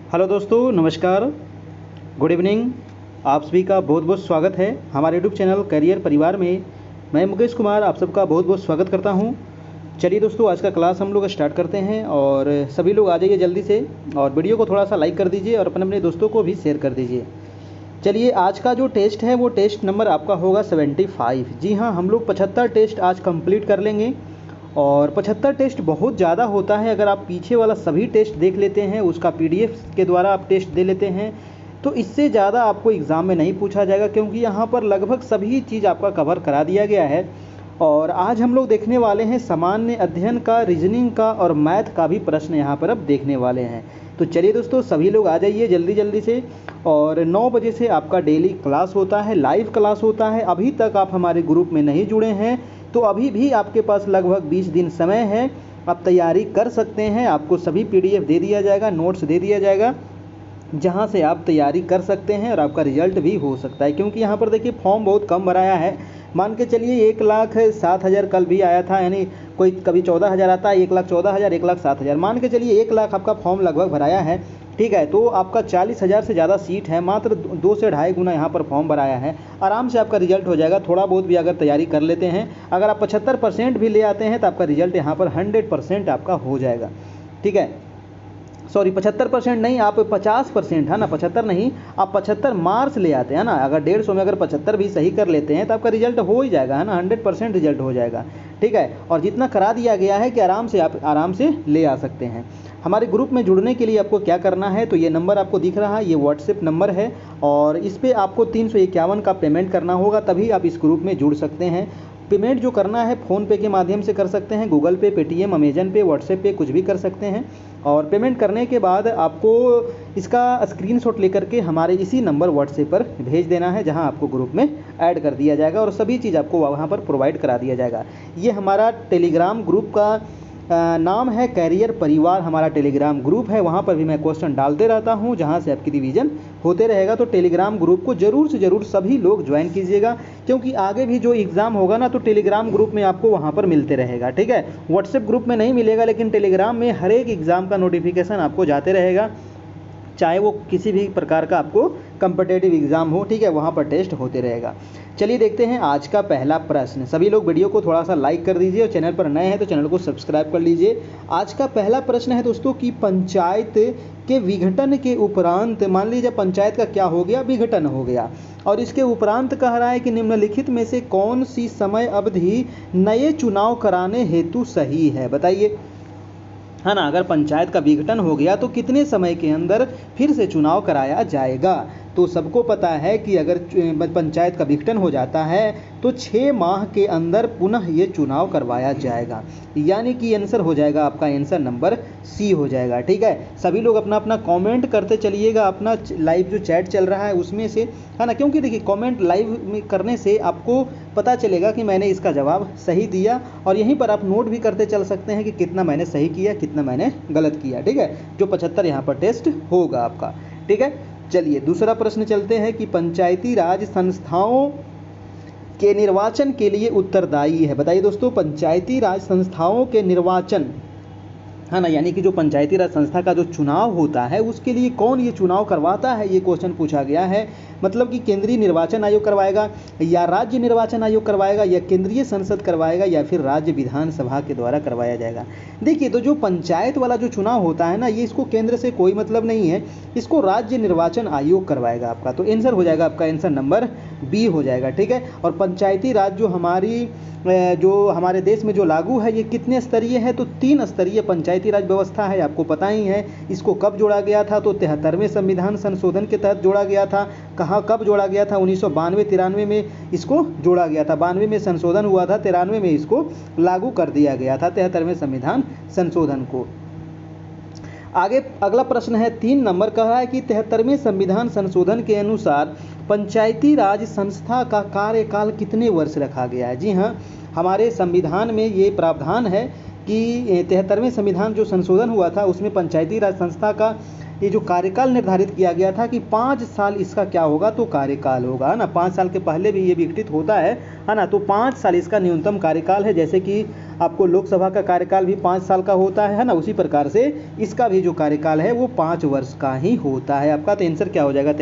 Hello दोस्तों, नमस्कार, good evening. आप सभी का बहुत बहुत स्वागत है हमारे यूट्यूब चैनल करियर परिवार में। मैं मुकेश कुमार आप सबका बहुत बहुत स्वागत करता हूं। चलिए दोस्तों, आज का क्लास हम लोग स्टार्ट करते हैं और सभी लोग आ जाइए जल्दी से और वीडियो को थोड़ा सा लाइक कर दीजिए और अपने अपने दोस्तों को भी शेयर कर दीजिए। चलिए, आज का जो टेस्ट है वो टेस्ट नंबर आपका होगा 75। जी हाँ, हम लोग 75 टेस्ट आज कंप्लीट कर लेंगे और 75 टेस्ट बहुत ज़्यादा होता है। अगर आप पीछे वाला सभी टेस्ट देख लेते हैं, उसका पीडीएफ के द्वारा आप टेस्ट दे लेते हैं, तो इससे ज़्यादा आपको एग्ज़ाम में नहीं पूछा जाएगा, क्योंकि यहाँ पर लगभग सभी चीज़ आपका कवर करा दिया गया है। और आज हम लोग देखने वाले हैं सामान्य अध्ययन का, रीजनिंग का और मैथ का भी प्रश्न यहाँ पर अब देखने वाले हैं। तो चलिए दोस्तों, सभी लोग आ जाइए जल्दी जल्दी से। और 9 बजे से आपका डेली क्लास होता है, लाइव क्लास होता है। अभी तक आप हमारे ग्रुप में नहीं जुड़े हैं तो अभी भी आपके पास लगभग 20 दिन समय है, आप तैयारी कर सकते हैं। आपको सभी पीडीएफ दे दिया जाएगा, नोट्स दे दिया जाएगा, जहां से आप तैयारी कर सकते हैं और आपका रिजल्ट भी हो सकता है। क्योंकि यहाँ पर देखिए फॉर्म बहुत कम भराया है। मान के चलिए 1,07,000 कल भी आया था, यानी कोई कभी 14,000 आता है, 1,14,000, 1,07,000, मान के चलिए 1 लाख आपका फॉर्म लगभग भराया है। ठीक है, तो आपका 40,000 से ज़्यादा सीट है, मात्र 2 से ढाई गुना यहाँ पर फॉर्म भराया है। आराम से आपका रिजल्ट हो जाएगा, थोड़ा बहुत भी अगर तैयारी कर लेते हैं। अगर आप 75% भी ले आते हैं तो आपका रिजल्ट यहाँ पर 100% आपका हो जाएगा। ठीक है, सॉरी 75% नहीं, आप 50% है ना, 75 नहीं, आप 75 मार्क्स ले आते हैं ना। अगर 150 में अगर 75 भी सही कर लेते हैं तो आपका रिजल्ट हो ही जाएगा, है ना, 100% रिजल्ट हो जाएगा। ठीक है, और जितना करा दिया गया है कि आराम से आप आराम से ले आ सकते हैं। हमारे ग्रुप में जुड़ने के लिए आपको क्या करना है, तो ये नंबर आपको दिख रहा है, ये व्हाट्सएप नंबर है और इस पर आपको 351 का पेमेंट करना होगा, तभी आप इस ग्रुप में जुड़ सकते हैं। पेमेंट जो करना है फ़ोनपे के माध्यम से कर सकते हैं, गूगल पे, पेटीएम, अमेजन पे, व्हाट्सएप पे, कुछ भी कर सकते हैं। और पेमेंट करने के बाद आपको इसका स्क्रीनशॉट लेकर के हमारे इसी नंबर व्हाट्सएप पर भेज देना है, जहां आपको ग्रुप में ऐड कर दिया जाएगा और सभी चीज़ आपको वहां पर प्रोवाइड करा दिया जाएगा। ये हमारा टेलीग्राम ग्रुप का नाम है कैरियर परिवार, हमारा टेलीग्राम ग्रुप है। वहाँ पर भी मैं क्वेश्चन डालते रहता हूँ, जहाँ से आपकी रिवीजन होते रहेगा। तो टेलीग्राम ग्रुप को ज़रूर से ज़रूर सभी लोग ज्वाइन कीजिएगा, क्योंकि आगे भी जो एग्ज़ाम होगा ना, तो टेलीग्राम ग्रुप में आपको वहाँ पर मिलते रहेगा। ठीक है, व्हाट्सएप ग्रुप में नहीं मिलेगा, लेकिन टेलीग्राम में हर एक एग्ज़ाम का नोटिफिकेशन आपको जाते रहेगा, चाहे वो किसी भी प्रकार का आपको कम्पिटिटिव एग्ज़ाम हो। ठीक है, वहाँ पर टेस्ट होते रहेगा। चलिए देखते हैं आज का पहला प्रश्न। सभी लोग वीडियो को थोड़ा सा लाइक कर दीजिए और चैनल पर नए हैं तो चैनल को सब्सक्राइब कर लीजिए। आज का पहला प्रश्न है दोस्तों कि पंचायत के विघटन के उपरांत, मान लीजिए पंचायत का क्या हो गया, विघटन हो गया, और इसके उपरांत कह रहा है कि निम्नलिखित में से कौन सी समय अवधि नए चुनाव कराने हेतु सही है। बताइए, है ना, अगर पंचायत का विघटन हो गया तो कितने समय के अंदर फिर से चुनाव कराया जाएगा। तो सबको पता है कि अगर पंचायत का विघटन हो जाता है तो 6 माह के अंदर पुनः ये चुनाव करवाया जाएगा, यानी कि आंसर हो जाएगा आपका, आंसर नंबर सी हो जाएगा। ठीक है, सभी लोग अपना अपना कमेंट करते चलिएगा, अपना लाइव जो चैट चल रहा है उसमें से, है ना, क्योंकि देखिए कमेंट लाइव में करने से आपको पता चलेगा कि मैंने इसका जवाब सही दिया, और यहीं पर आप नोट भी करते चल सकते हैं कि कितना मैंने सही किया, कितना मैंने गलत किया। ठीक है, जो 75 यहाँ पर टेस्ट होगा आपका। ठीक है, चलिए दूसरा प्रश्न चलते हैं कि पंचायती राज संस्थाओं के निर्वाचन के लिए उत्तरदायी है। बताइए दोस्तों, पंचायती राज संस्थाओं के निर्वाचन, है ना, यानी कि जो पंचायती राज संस्था का जो चुनाव होता है उसके लिए कौन ये चुनाव करवाता है, ये क्वेश्चन पूछा गया है। मतलब कि केंद्रीय निर्वाचन आयोग करवाएगा, या राज्य निर्वाचन आयोग करवाएगा, या केंद्रीय संसद करवाएगा, या फिर राज्य विधानसभा के द्वारा करवाया जाएगा। देखिए, तो जो पंचायत वाला जो चुनाव होता है ना, ये इसको केंद्र से कोई मतलब नहीं है, इसको राज्य निर्वाचन आयोग करवाएगा आपका। तो आंसर हो जाएगा आपका, आंसर नंबर बी हो जाएगा। ठीक है, और पंचायती राज जो हमारे देश में जो लागू है, ये कितने स्तरीय है, तो 3 स्तरीय पंचायती राज व्यवस्था है, आपको पता ही है। इसको कब जोड़ा गया था, तो 73वें संविधान संशोधन के तहत जोड़ा गया था। कहाँ कब जोड़ा गया था, 1992-93 में इसको जोड़ा गया था। 92 में संशोधन हुआ था, 93 में इसको लागू कर दिया गया था, 73वें संविधान संशोधन को। आगे अगला प्रश्न है 3 नंबर, कह रहा है कि 73वें संविधान संशोधन के अनुसार पंचायती राज संस्था का कार्यकाल कितने वर्ष रखा गया है। जी हाँ, हमारे संविधान में ये प्रावधान है कि 73वें संविधान जो संशोधन हुआ था उसमें पंचायती राज संस्था का ये जो कार्यकाल निर्धारित किया गया था कि 5 साल इसका क्या होगा, तो कार्यकाल होगा, है ना। 5 साल के पहले भी ये विघटित होता है ना। तो 5 साल इसका न्यूनतम कार्यकाल है, जैसे कि आपको लोकसभा का कार्यकाल भी 5 साल का होता है ना। उसी प्रकार से इसका भी जो कार्यकाल है वो 5 वर्ष का ही होता है आपका। तो आंसर क्या हो जाएगा,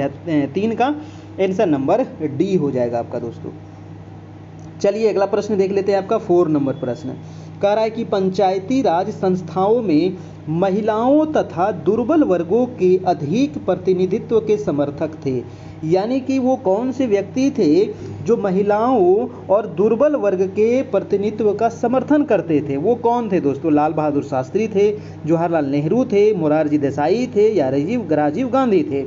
3 का आंसर नंबर डी हो जाएगा आपका दोस्तों। चलिए अगला प्रश्न देख लेते हैं आपका 4 नंबर प्रश्न। कह रहा है कि पंचायती राज संस्थाओं में महिलाओं तथा दुर्बल वर्गों के अधिक प्रतिनिधित्व के समर्थक थे। यानी कि वो कौन से व्यक्ति थे जो महिलाओं और दुर्बल वर्ग के प्रतिनिधित्व का समर्थन करते थे। वो कौन थे दोस्तों, लाल बहादुर शास्त्री थे, जवाहरलाल नेहरू थे, मोरारजी देसाई थे या राजीव गांधी थे।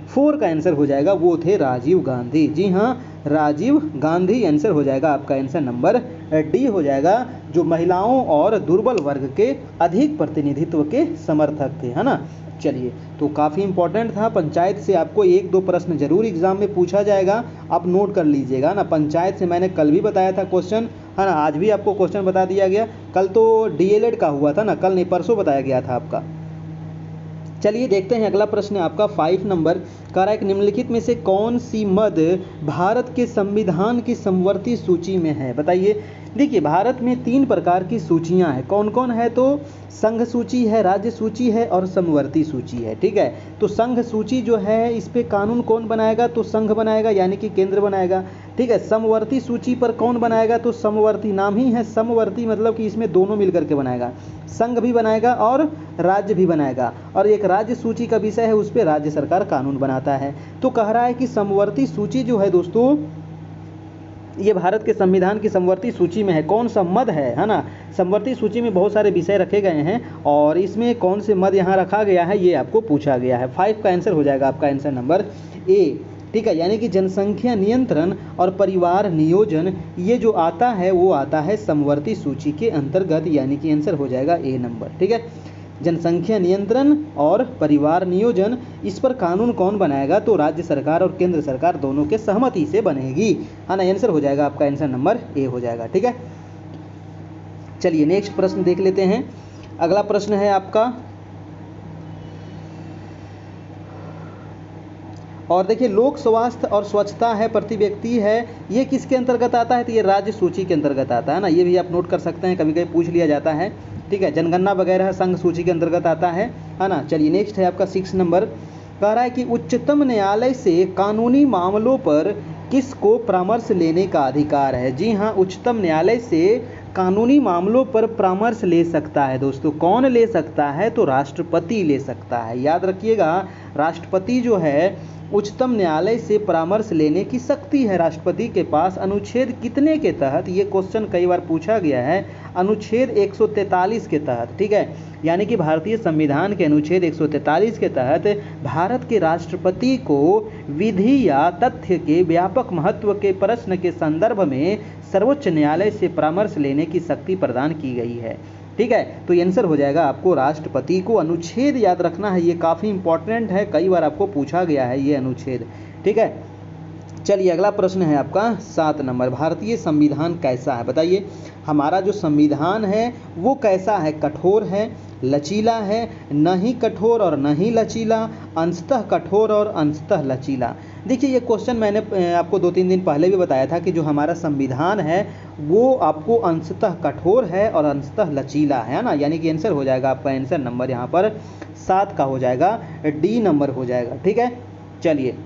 4 का आंसर हो जाएगा, वो थे राजीव गांधी। जी हाँ, राजीव गांधी आंसर हो जाएगा आपका। आंसर नंबर डी हो जाएगा, जो महिलाओं और दुर्बल वर्ग के अधिक प्रतिनिधित्व के समर्थक थे, है ना। चलिए, तो काफ़ी इंपॉर्टेंट था। पंचायत से आपको 1-2 प्रश्न जरूर एग्जाम में पूछा जाएगा, आप नोट कर लीजिएगा ना। पंचायत से मैंने कल भी बताया था क्वेश्चन, है ना। आज भी आपको क्वेश्चन बता दिया गया। कल तो डीएलएड का हुआ था ना, कल नहीं परसों बताया गया था आपका। चलिए देखते हैं अगला प्रश्न आपका 5 नंबर। कह रहा है कि निम्नलिखित में से कौन सी मद भारत के संविधान की समवर्ती सूची में है। बताइए। देखिए, भारत में 3 प्रकार की सूचियां हैं। कौन कौन है, तो संघ सूची है, राज्य सूची है और समवर्ती सूची है। ठीक है, तो संघ सूची जो है इस पे कानून कौन बनाएगा, तो संघ बनाएगा, यानी कि केंद्र बनाएगा। ठीक है, समवर्ती सूची पर कौन बनाएगा, तो समवर्ती नाम ही है समवर्ती, मतलब कि इसमें दोनों मिलकर के बनाएगा, संघ भी बनाएगा और राज्य भी बनाएगा। और एक राज्य सूची का विषय है, उस पर राज्य सरकार कानून बनाता है। तो कह रहा है कि समवर्ती सूची जो है दोस्तों, ये भारत के संविधान की समवर्ती सूची में है। कौन सा मद है ना। समवर्ती सूची में बहुत सारे विषय रखे गए हैं और इसमें कौन से मद यहाँ रखा गया है ये आपको पूछा गया है। 5 का आंसर हो जाएगा आपका। Answer number A. ठीक है, यानी कि जनसंख्या नियंत्रण और परिवार नियोजन, ये जो आता है वो आता है समवर्ती सूची के अंतर्गत, यानी कि आंसर हो जाएगा ए नंबर। ठीक है, जनसंख्या नियंत्रण और परिवार नियोजन, इस पर कानून कौन बनाएगा, तो राज्य सरकार और केंद्र सरकार दोनों के सहमति से बनेगी, है ना। आंसर हो जाएगा आपका। आंसर नंबर ए हो जाएगा। ठीक है, चलिए नेक्स्ट प्रश्न देख लेते हैं। अगला प्रश्न है आपका, और देखिए, लोक स्वास्थ्य और स्वच्छता है, प्रति व्यक्ति है, ये किसके अंतर्गत आता है, तो ये राज्य सूची के अंतर्गत आता है ना। ये भी आप नोट कर सकते हैं, कभी कभी पूछ लिया जाता है। ठीक है, जनगणना वगैरह संघ सूची के अंतर्गत आता है ना। चलिए नेक्स्ट है आपका 6 नंबर। कह रहा है कि उच्चतम न्यायालय से कानूनी मामलों पर किसको परामर्श लेने का अधिकार है। जी हाँ, उच्चतम न्यायालय से कानूनी मामलों पर परामर्श ले सकता है दोस्तों। कौन ले सकता है, तो राष्ट्रपति ले सकता है। याद रखिएगा, राष्ट्रपति जो है उच्चतम न्यायालय से परामर्श लेने की शक्ति है राष्ट्रपति के पास। अनुच्छेद कितने के तहत, ये क्वेश्चन कई बार पूछा गया है। अनुच्छेद 143 के तहत। ठीक है, यानी कि भारतीय संविधान के अनुच्छेद 143 के तहत भारत के राष्ट्रपति को विधि या तथ्य के व्यापक महत्व के प्रश्न के संदर्भ में सर्वोच्च न्यायालय से परामर्श लेने की शक्ति प्रदान की गई है। ठीक है, तो आंसर हो जाएगा आपको राष्ट्रपति को। अनुच्छेद याद रखना है, ये काफ़ी इंपॉर्टेंट है, कई बार आपको पूछा गया है ये अनुच्छेद। ठीक है, चलिए अगला प्रश्न है आपका 7 नंबर। भारतीय संविधान कैसा है। बताइए, हमारा जो संविधान है वो कैसा है, कठोर है, लचीला है, न ही कठोर और न ही लचीला, अंशतः कठोर और अंशतः लचीला। देखिए, ये क्वेश्चन मैंने आपको 2-3 दिन पहले भी बताया था कि जो हमारा संविधान है वो आपको अंशतः कठोर है और अंशतः लचीला है ना। यानी कि आंसर हो जाएगा आपका। आंसर नंबर यहाँ पर 7 का हो जाएगा, डी नंबर हो जाएगा। ठीक है, चलिए,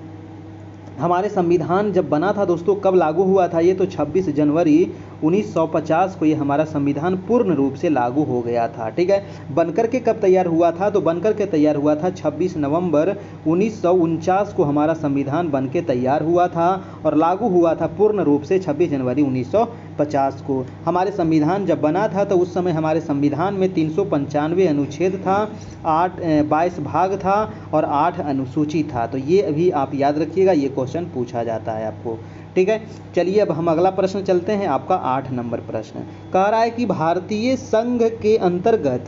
हमारे संविधान जब बना था दोस्तों, कब लागू हुआ था ये, तो 26 जनवरी 1950 को ये हमारा संविधान पूर्ण रूप से लागू हो गया था। ठीक है, बनकर के कब तैयार हुआ था, तो बनकर के तैयार हुआ था 26 नवंबर 1949 को हमारा संविधान बनके तैयार हुआ था और लागू हुआ था पूर्ण रूप से 26 जनवरी 1950 को। हमारे संविधान जब बना था तो उस समय हमारे संविधान में 395 अनुच्छेद था, 22 भाग था और 8 अनुसूची था। तो ये अभी आप याद रखिएगा, ये क्वेश्चन पूछा जाता है आपको। ठीक है, चलिए अब हम अगला प्रश्न चलते हैं, आपका 8 नंबर प्रश्न। कह रहा है कि भारतीय संघ के अंतर्गत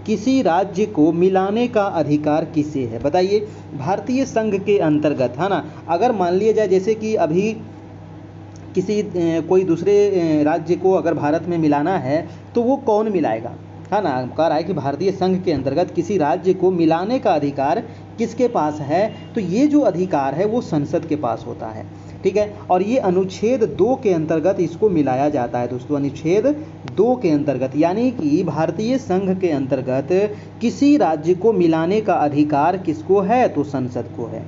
किसी राज्य को मिलाने का अधिकार किसे है। बताइए, भारतीय संघ के अंतर्गत, है ना, अगर मान लिया जाए जैसे कि अभी किसी कोई दूसरे राज्य को अगर भारत में मिलाना है तो वो कौन मिलाएगा। है ना, कह रहा है कि भारतीय संघ के अंतर्गत किसी राज्य को मिलाने का अधिकार किसके पास है, तो ये जो अधिकार है वो संसद के पास होता है, ठीक है। और ये अनुच्छेद 2 के अंतर्गत इसको मिलाया जाता है दोस्तों, अनुच्छेद 2 के अंतर्गत, यानी कि भारतीय संघ के अंतर्गत किसी राज्य को मिलाने का अधिकार किसको है, तो संसद को है।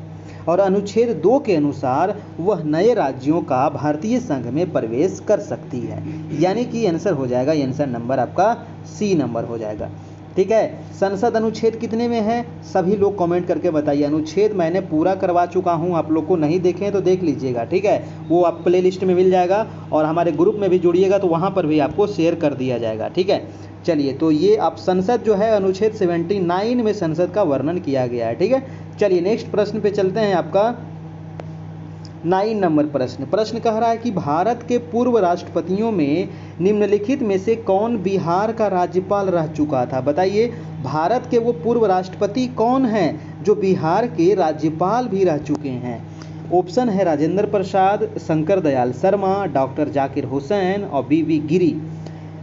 और अनुच्छेद 2 के अनुसार वह नए राज्यों का भारतीय संघ में प्रवेश कर सकती है, यानी कि आंसर हो जाएगा, आंसर नंबर आपका सी नंबर हो जाएगा, ठीक है। संसद अनुच्छेद कितने में है, सभी लोग कमेंट करके बताइए। अनुच्छेद मैंने पूरा करवा चुका हूं, आप लोग को नहीं देखें तो देख लीजिएगा, ठीक है, वो आप प्ले लिस्ट में मिल जाएगा, और हमारे ग्रुप में भी जुड़िएगा तो वहां पर भी आपको शेयर कर दिया जाएगा, ठीक है। चलिए, तो ये आप संसद जो है अनुच्छेद 79 में संसद का वर्णन किया गया है, ठीक है। चलिए नेक्स्ट प्रश्न पे चलते हैं, आपका 9 नंबर प्रश्न कह रहा है कि भारत के पूर्व राष्ट्रपतियों में निम्नलिखित में से कौन बिहार का राज्यपाल रह चुका था। बताइए, भारत के वो पूर्व राष्ट्रपति कौन हैं जो बिहार के राज्यपाल भी रह चुके हैं। ऑप्शन है राजेंद्र प्रसाद, शंकर दयाल शर्मा, डॉक्टर जाकिर हुसैन और बीवी गिरी।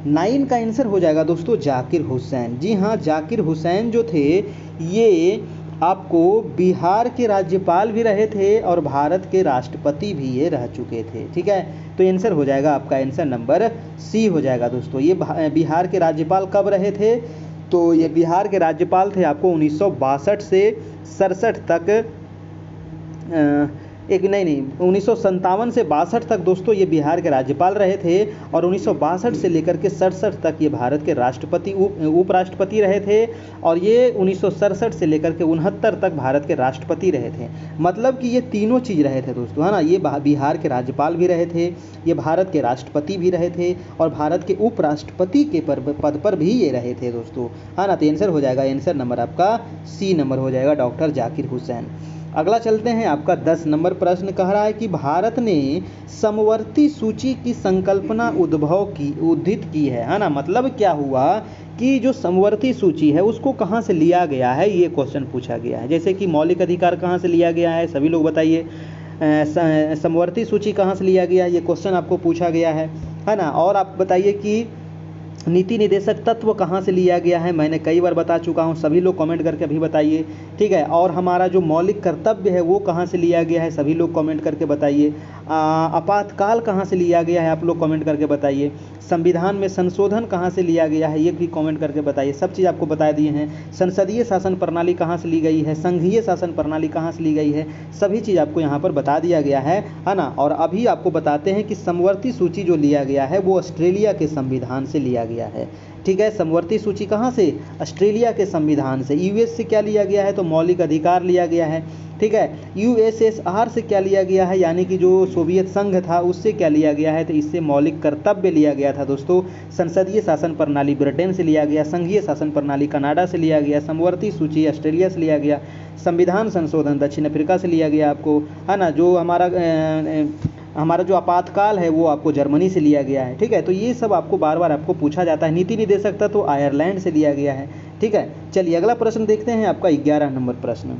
9 का आंसर हो जाएगा दोस्तों जाकिर हुसैन। जी हाँ, जाकिर हुसैन जो थे ये आपको बिहार के राज्यपाल भी रहे थे और भारत के राष्ट्रपति भी ये रह चुके थे, ठीक है। तो आंसर हो जाएगा आपका आंसर नंबर सी हो जाएगा दोस्तों। ये बिहार के राज्यपाल कब रहे थे, तो ये बिहार के राज्यपाल थे आपको 1962 से 67 तक, 1957 से 62 तक दोस्तों ये बिहार के राज्यपाल रहे थे, और 1962 से लेकर के 67 तक ये भारत के राष्ट्रपति उपराष्ट्रपति रहे थे, और ये 1967 से लेकर के 69 तक भारत के राष्ट्रपति रहे थे। मतलब कि ये तीनों चीज़ रहे थे दोस्तों, है ना। ये बिहार के राज्यपाल भी रहे थे, ये भारत के राष्ट्रपति भी रहे थे, और भारत के उपराष्ट्रपति के पद पर भी ये रहे थे दोस्तों, है ना। तो आंसर हो जाएगा, आंसर नंबर आपका सी नंबर हो जाएगा, डॉक्टर जाकिर हुसैन। अगला चलते हैं, आपका 10 नंबर प्रश्न कह रहा है कि भारत ने समवर्ती सूची की संकल्पना उद्धित की है ना। मतलब क्या हुआ कि जो समवर्ती सूची है उसको कहाँ से लिया गया है, ये क्वेश्चन पूछा गया है। जैसे कि मौलिक अधिकार कहाँ से लिया गया है, सभी लोग बताइए। समवर्ती सूची कहाँ से लिया गया है, ये क्वेश्चन आपको पूछा गया है ना। और आप बताइए कि नीति निदेशक तत्व कहाँ से लिया गया है, मैंने कई बार बता चुका हूँ, सभी लोग कमेंट करके अभी बताइए, ठीक है। और हमारा जो मौलिक कर्तव्य है वो कहाँ से लिया गया है, सभी लोग कमेंट करके बताइए। आपातकाल कहाँ से लिया गया है, आप लोग कमेंट करके बताइए। संविधान में संशोधन कहाँ से लिया गया है, ये भी कमेंट करके बताइए। सब चीज़ आपको बता दिए हैं। संसदीय शासन प्रणाली कहाँ से ली गई है, संघीय शासन प्रणाली कहाँ से ली गई है, सभी चीज़ आपको यहाँ पर बता दिया गया है ना। और अभी आपको बताते हैं कि समवर्ती सूची जो लिया गया है वो ऑस्ट्रेलिया के संविधान से लिया गया है, ठीक है। समवर्ती सूची कहाँ से, ऑस्ट्रेलिया के संविधान से। यूएस से क्या लिया गया है, तो मौलिक अधिकार लिया गया है, ठीक है। यूएसएसआर से क्या लिया गया है, यानी कि जो सोवियत संघ था उससे क्या लिया गया है, तो इससे मौलिक कर्तव्य लिया गया था दोस्तों। संसदीय शासन प्रणाली ब्रिटेन से लिया गया, संघीय शासन प्रणाली कनाडा से लिया गया, समवर्ती सूची ऑस्ट्रेलिया से लिया गया, संविधान संशोधन दक्षिण अफ्रीका से लिया गया आपको, है ना। जो हमारा जो आपातकाल है वो आपको जर्मनी से लिया गया है, ठीक है। तो ये सब आपको बार बार आपको पूछा जाता है। नीति निदेशक तत्व तो आयरलैंड से लिया गया है, ठीक है। चलिए अगला प्रश्न देखते हैं, आपका 11 नंबर प्रश्न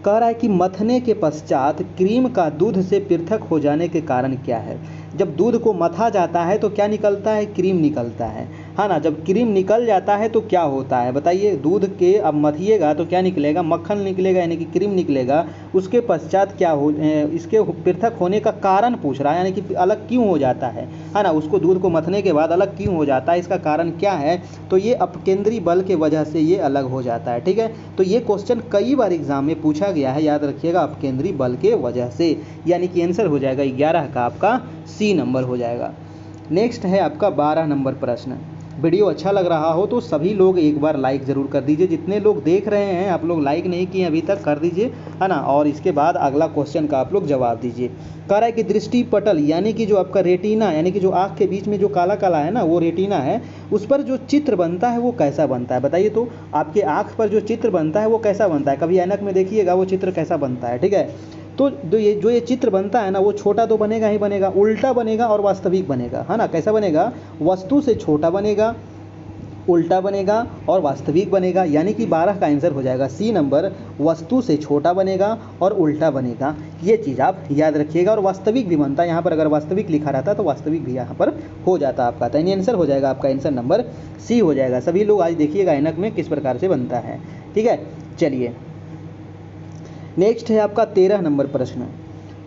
कह रहा है कि मथने के पश्चात क्रीम का दूध से पृथक हो जाने के कारण क्या है। जब दूध को मथा जाता है तो क्या निकलता है, क्रीम निकलता है ना। जब क्रीम निकल जाता है तो क्या होता है, बताइए। दूध के अब मथिएगा तो क्या निकलेगा, मक्खन निकलेगा, यानी कि क्रीम निकलेगा। उसके पश्चात क्या हो, इसके पृथक होने का कारण पूछ रहा है, यानी कि अलग क्यों हो जाता है ना। उसको दूध को मथने के बाद अलग क्यों हो जाता है, इसका कारण क्या है, तो ये अपकेंद्री बल के वजह से ये अलग हो जाता है, ठीक है। तो ये क्वेश्चन कई बार एग्जाम में पूछा गया है, याद रखिएगा, अपकेंद्री बल के वजह से, यानी कि आंसर हो जाएगा 11 का आपका सी नंबर हो जाएगा। नेक्स्ट है आपका 12 नंबर प्रश्न। वीडियो अच्छा लग रहा हो तो सभी लोग एक बार लाइक ज़रूर कर दीजिए। जितने लोग देख रहे हैं आप लोग लाइक नहीं किए अभी तक, कर दीजिए, है ना। और इसके बाद अगला क्वेश्चन का आप लोग जवाब दीजिए। कह रहा है कि दृष्टि पटल, यानी कि जो आपका रेटिना, यानी कि जो आँख के बीच में जो काला काला है ना वो रेटिना है, उस पर जो चित्र बनता है वो कैसा बनता है, बताइए। तो आपके आँख पर जो चित्र बनता है वो कैसा बनता है, कभी ऐनक में देखिएगा वो चित्र कैसा बनता है, ठीक है। तो जो ये चित्र बनता है ना वो छोटा तो बनेगा ही बनेगा, उल्टा बनेगा और वास्तविक बनेगा, है ना। कैसा बनेगा, वस्तु से छोटा बनेगा उल्टा बनेगा और वास्तविक बनेगा, यानी कि 12 का आंसर हो जाएगा सी नंबर, वस्तु से छोटा बनेगा और उल्टा बनेगा। ये चीज़ आप याद रखिएगा। और वास्तविक भी बनता है यहाँ पर, अगर वास्तविक लिखा रहता तो वास्तविक भी यहाँ पर हो जाता आपका। तो यानी आंसर हो जाएगा आपका आंसर नंबर सी हो जाएगा। सभी लोग आज देखिएगा ऐनक में किस प्रकार से बनता है। ठीक है, चलिए नेक्स्ट है आपका 13 नंबर प्रश्न।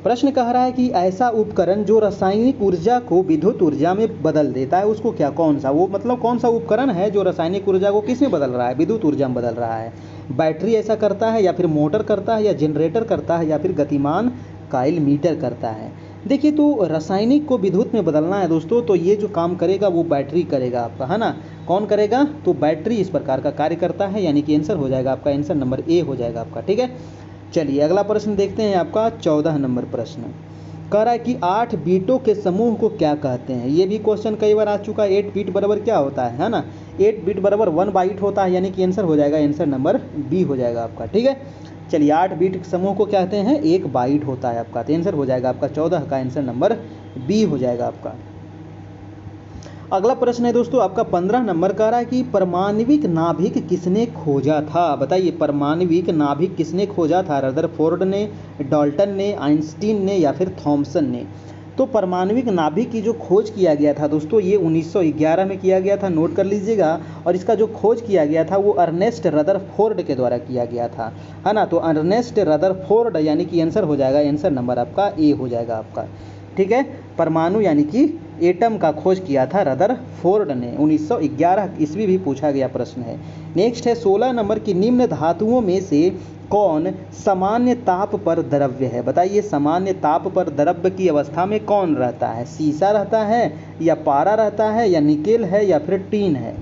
प्रश्न कह रहा है कि ऐसा उपकरण जो रासायनिक ऊर्जा को विद्युत ऊर्जा में बदल देता है, उसको क्या, कौन सा, वो मतलब कौन सा उपकरण है जो रासायनिक ऊर्जा को किस में बदल रहा है, विद्युत ऊर्जा में बदल रहा है। बैटरी ऐसा करता है, या फिर मोटर करता है, या जनरेटर करता है, या फिर गतिमान काइल मीटर करता है। देखिए, तो रासायनिक को विद्युत में बदलना है दोस्तों, तो ये जो काम करेगा वो बैटरी करेगा आपका, है ना। कौन करेगा, तो बैटरी इस प्रकार का कार्य करता है, यानी कि आंसर हो जाएगा आपका आंसर नंबर ए हो जाएगा आपका। ठीक है, चलिए अगला प्रश्न देखते हैं आपका 14 नंबर प्रश्न। कह रहा है कि 8 बीटों के समूह को क्या कहते हैं। ये भी क्वेश्चन कई बार आ चुका है। 8 बीट बराबर क्या होता है ना, 8 बीट बराबर 1 बाइट होता है, यानी कि आंसर हो जाएगा आंसर नंबर बी हो जाएगा आपका। ठीक है, चलिए 8 बीट समूह को क्या कहते हैं, 1 बाइट होता है आपका। तो आंसर हो जाएगा आपका 14 का आंसर नंबर बी हो जाएगा आपका। अगला प्रश्न है दोस्तों आपका 15 नंबर का रहा है कि परमाणविक नाभिक किसने खोजा था। बताइए, परमाणविक नाभिक किसने खोजा था, रदरफोर्ड ने, डाल्टन ने, आइंस्टीन ने, या फिर थॉमसन ने। तो परमाणविक नाभिक की जो खोज किया गया था दोस्तों, ये 1911 में किया गया था, नोट कर लीजिएगा। और इसका जो खोज किया गया था वो अर्नेस्ट रदरफोर्ड के द्वारा किया गया था, है ना। तो अर्नेस्ट रदरफोर्ड, यानी कि आंसर हो जाएगा आंसर नंबर आपका ए हो जाएगा आपका। ठीक है, परमाणु यानी कि एटम का खोज किया था रदरफोर्ड ने, 1911 ईस्वी भी पूछा गया प्रश्न है। नेक्स्ट है 16 नंबर की निम्न धातुओं में से कौन सामान्य ताप पर द्रव्य है। बताइए, सामान्य ताप पर द्रव्य की अवस्था में कौन रहता है, सीसा रहता है, या पारा रहता है, या निकेल है, या फिर टीन है।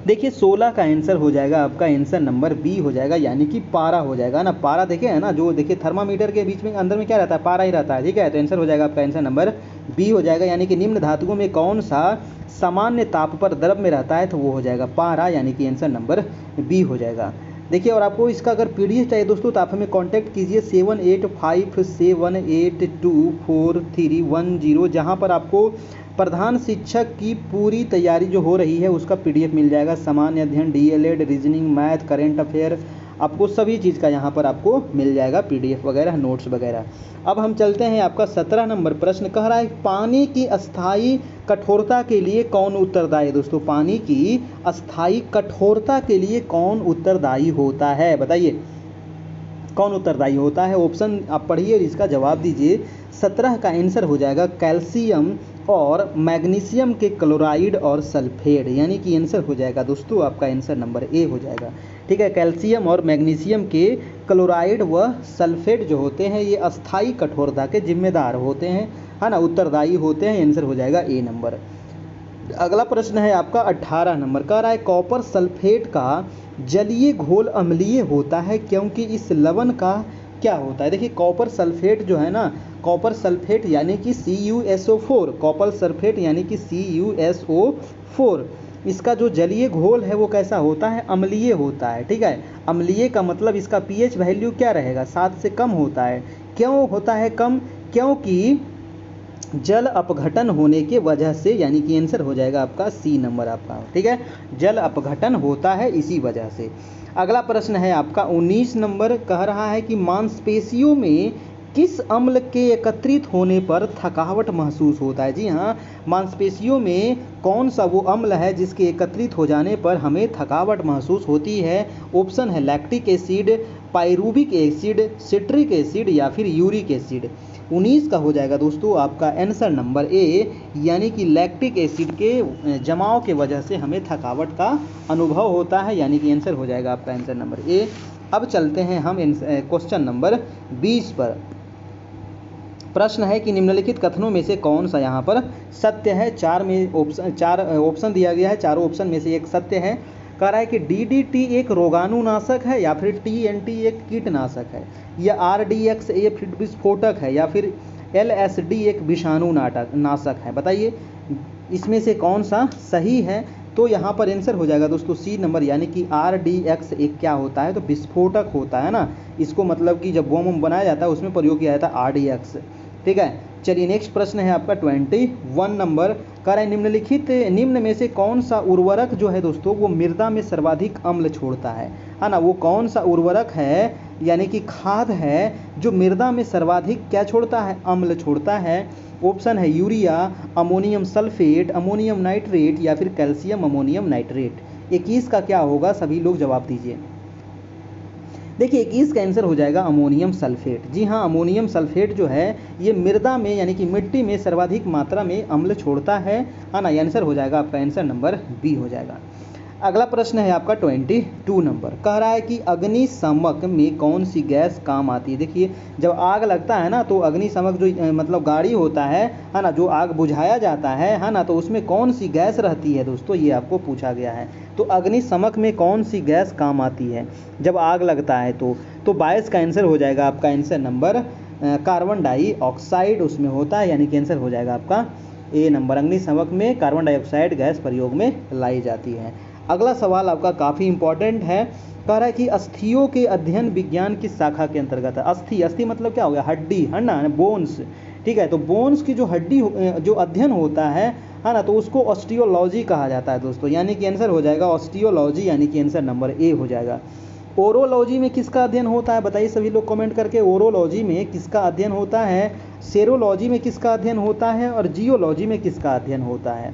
देखिए 16 का आंसर हो जाएगा आपका आंसर नंबर बी हो जाएगा, यानी कि पारा हो जाएगा ना। पारा देखे है ना, जो देखिए थर्मामीटर के बीच में अंदर में क्या रहता है, पारा ही रहता है। ठीक है, तो आंसर हो जाएगा आपका आंसर नंबर बी हो जाएगा, यानी कि निम्न धातुओं में कौन सा सामान्य ताप पर द्रव में रहता है, तो वो हो जाएगा पारा, यानी कि आंसर नंबर बी हो जाएगा। देखिए, और आपको इसका अगर पीडीएफ चाहिए दोस्तों तो आप हमें कांटेक्ट कीजिए 7857824310, जहां पर आपको प्रधान शिक्षक की पूरी तैयारी जो हो रही है उसका पीडीएफ मिल जाएगा। सामान्य अध्ययन, DElEd, reasoning, math, current affair, आपको सभी चीज़ का यहाँ पर आपको मिल जाएगा, पीडीएफ वगैरह, नोट्स वगैरह। अब हम चलते हैं आपका 17 नंबर प्रश्न। कह रहा है पानी की अस्थायी कठोरता के लिए कौन उत्तरदायी है दोस्तों। पानी की अस्थायी कठोरता के लिए कौन उत्तरदायी होता है, बताइए कौन उत्तरदायी होता है। ऑप्शन आप पढ़िए और इसका जवाब दीजिए। 17 का आंसर हो जाएगा कैल्शियम और मैग्नीशियम के क्लोराइड और सल्फेट, यानी कि आंसर हो जाएगा दोस्तों आपका आंसर नंबर ए हो जाएगा। ठीक है, कैल्शियम और मैग्नीशियम के क्लोराइड व सल्फेट जो होते हैं ये अस्थायी कठोरता के जिम्मेदार होते हैं, है ना, उत्तरदायी होते हैं। आंसर हो जाएगा ए नंबर। अगला प्रश्न है आपका 18 नंबर का रहा है कॉपर सल्फेट का जलीय घोल अम्लीय होता है क्योंकि इस लवण का क्या होता है। देखिए कॉपर सल्फेट जो है ना, कॉपर सल्फेट यानी कि CuSO4, कॉपर सल्फेट यानी कि CuSO4, इसका जो जलीय घोल है वो कैसा होता है, अम्लीय होता है। ठीक है, अम्लीय का मतलब इसका pH वैल्यू क्या रहेगा, 7 से कम होता है। क्यों होता है कम, क्योंकि जल अपघटन होने के वजह से, यानी कि आंसर हो जाएगा आपका सी नंबर आपका। ठीक है, जल अपघटन होता है इसी वजह से। अगला प्रश्न है आपका 19 नंबर, कह रहा है कि मांसपेशियों में किस अम्ल के एकत्रित होने पर थकावट महसूस होता है। जी हाँ, मांसपेशियों में कौन सा वो अम्ल है जिसके एकत्रित हो जाने पर हमें थकावट महसूस होती है। ऑप्शन है lactic acid, pyruvic acid, citric acid, या फिर यूरिक एसिड। 19 का हो जाएगा दोस्तों आपका आंसर नंबर ए, यानी कि लैक्टिक एसिड के जमाव के वजह से हमें थकावट का अनुभव होता है, यानी कि आंसर हो जाएगा आपका आंसर नंबर ए। अब चलते हैं हम क्वेश्चन नंबर 20 पर। प्रश्न है कि निम्नलिखित कथनों में से कौन सा यहाँ पर सत्य है। चार ऑप्शन दिया गया है, चारों ऑप्शन में से एक सत्य है। कह रहा है कि DDT एक रोगाणुनाशक है, या फिर TNT एक कीटनाशक है, या RDX एक विस्फोटक है, या फिर LSD एक विषाणु नाशक है। बताइए इसमें से कौन सा सही है। तो यहाँ पर आंसर हो जाएगा दोस्तों सी नंबर, यानी कि RDX एक क्या होता है, तो विस्फोटक होता है ना। इसको मतलब कि जब बम बनाया जाता है उसमें प्रयोग किया जाता है RDX, ठीक है। चलिए नेक्स्ट प्रश्न है आपका 21 नंबर, कह रहा है निम्न में से कौन सा उर्वरक जो है दोस्तों वो मृदा में सर्वाधिक अम्ल छोड़ता है ना। वो कौन सा उर्वरक है यानी कि खाद है जो मृदा में सर्वाधिक क्या छोड़ता है, अम्ल छोड़ता है। ऑप्शन है urea, ammonium sulphate, ammonium nitrate या फिर कैल्शियम अमोनियम नाइट्रेट। 21 का क्या होगा, सभी लोग जवाब दीजिए। देखिए 21 का आंसर हो जाएगा अमोनियम सल्फेट। जी हाँ, अमोनियम सल्फेट जो है ये मृदा में यानी कि मिट्टी में सर्वाधिक मात्रा में अम्ल छोड़ता है ना। ये आंसर हो जाएगा आपका, आंसर नंबर बी हो जाएगा। अगला प्रश्न है आपका 22 नंबर, कह रहा है कि अग्निशमक में कौन सी गैस काम आती है। देखिए जब आग लगता है ना तो अग्निशमक जो मतलब गाड़ी होता है ना, जो आग बुझाया जाता है ना, तो उसमें कौन सी गैस रहती है दोस्तों, ये आपको पूछा गया है। तो अग्निशमक में कौन सी गैस काम आती है जब आग लगता है तो 22 का आंसर हो जाएगा आपका, आंसर नंबर कार्बन डाइऑक्साइड उसमें होता है, यानी कि आंसर हो जाएगा आपका ए नंबर। अग्निशमक में कार्बन डाइऑक्साइड गैस प्रयोग में लाई जाती है। अगला सवाल आपका काफ़ी इंपॉर्टेंट है, कह रहा है कि अस्थियों के अध्ययन विज्ञान किस शाखा के अंतर्गत है। अस्थि मतलब क्या हो गया, हड्डी है ना, बोन्स। ठीक है, तो बोन्स की जो हड्डी जो अध्ययन होता है ना, तो उसको ऑस्टियोलॉजी कहा जाता है दोस्तों, यानी कि आंसर हो जाएगा ऑस्टियोलॉजी, यानी कि आंसर नंबर ए हो जाएगा। ओरोलॉजी में किसका अध्ययन होता है, बताइए सभी लोग कमेंट करके। ओरोलॉजी में किसका अध्ययन होता है, सेरोलॉजी में किसका अध्ययन होता है और जियोलॉजी में किसका अध्ययन होता है।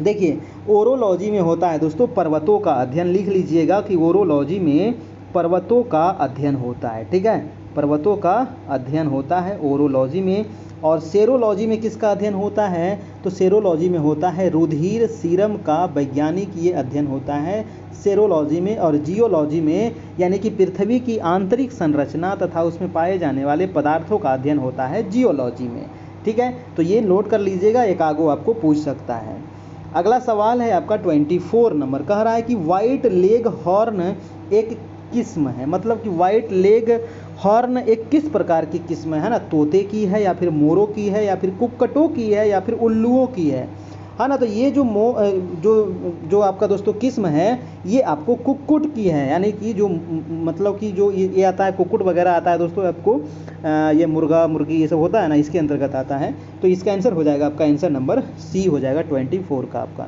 देखिए ओरोलॉजी में होता है दोस्तों पर्वतों का अध्ययन, लिख लीजिएगा कि ओरोलॉजी में पर्वतों का अध्ययन होता है। ठीक है, पर्वतों का अध्ययन होता है ओरोलॉजी में। और सेरोलॉजी में किसका अध्ययन होता है, तो सेरोलॉजी में होता है रुधिर सीरम का वैज्ञानिक ये अध्ययन होता है सेरोलॉजी में। और जियोलॉजी में यानी कि पृथ्वी की आंतरिक संरचना तथा उसमें पाए जाने वाले पदार्थों का अध्ययन होता है जियोलॉजी में। ठीक है, तो ये नोट कर लीजिएगा, एक आगो आपको पूछ सकता है। अगला सवाल है आपका 24 नंबर, कह रहा है कि वाइट लेग हॉर्न एक किस्म है, मतलब कि वाइट लेग हॉर्न एक किस प्रकार की किस्म है ना, तोते की है या फिर मोरों की है या फिर कुक्कटों की है या फिर उल्लुओं की है ना। तो ये जो आपका दोस्तों किस्म है ये आपको कुक्कुट की है, यानी कि जो मतलब कि जो ये आता है कुक्कुट वगैरह आता है दोस्तों आपको, ये मुर्गा मुर्गी ये सब होता है ना, इसके अंतर्गत आता है। तो इसका आंसर हो जाएगा आपका, आंसर नंबर सी हो जाएगा 24 का आपका।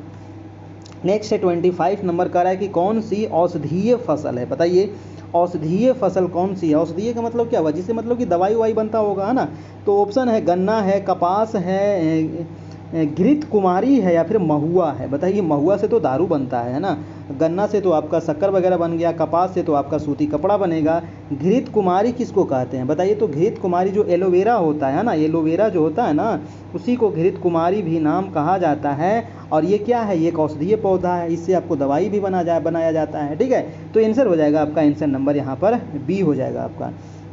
नेक्स्ट है 25 नंबर, कह रहा है कि कौन सी औषधीय फसल है, बताइए औषधीय फसल कौन सी है। औषधीय का मतलब क्या हुआ, जिससे मतलब कि दवाई वाई बनता होगा है ना। तो ऑप्शन है गन्ना है, कपास है, घृत कुमारी है या फिर महुआ है। बताइए महुआ से तो दारू बनता है ना, गन्ना से तो आपका शक्कर वगैरह बन गया, कपास से तो आपका सूती कपड़ा बनेगा। घृत कुमारी किसको कहते हैं बताइए, तो घृत कुमारी जो एलोवेरा होता है ना, एलोवेरा जो होता है ना उसी को घृत कुमारी भी नाम कहा जाता है। और ये क्या है, ये एक औषधीय पौधा है, इससे आपको दवाई भी बनाया जाता है। ठीक है, तो आंसर हो जाएगा आपका, आंसर नंबर यहाँ पर बी हो जाएगा आपका।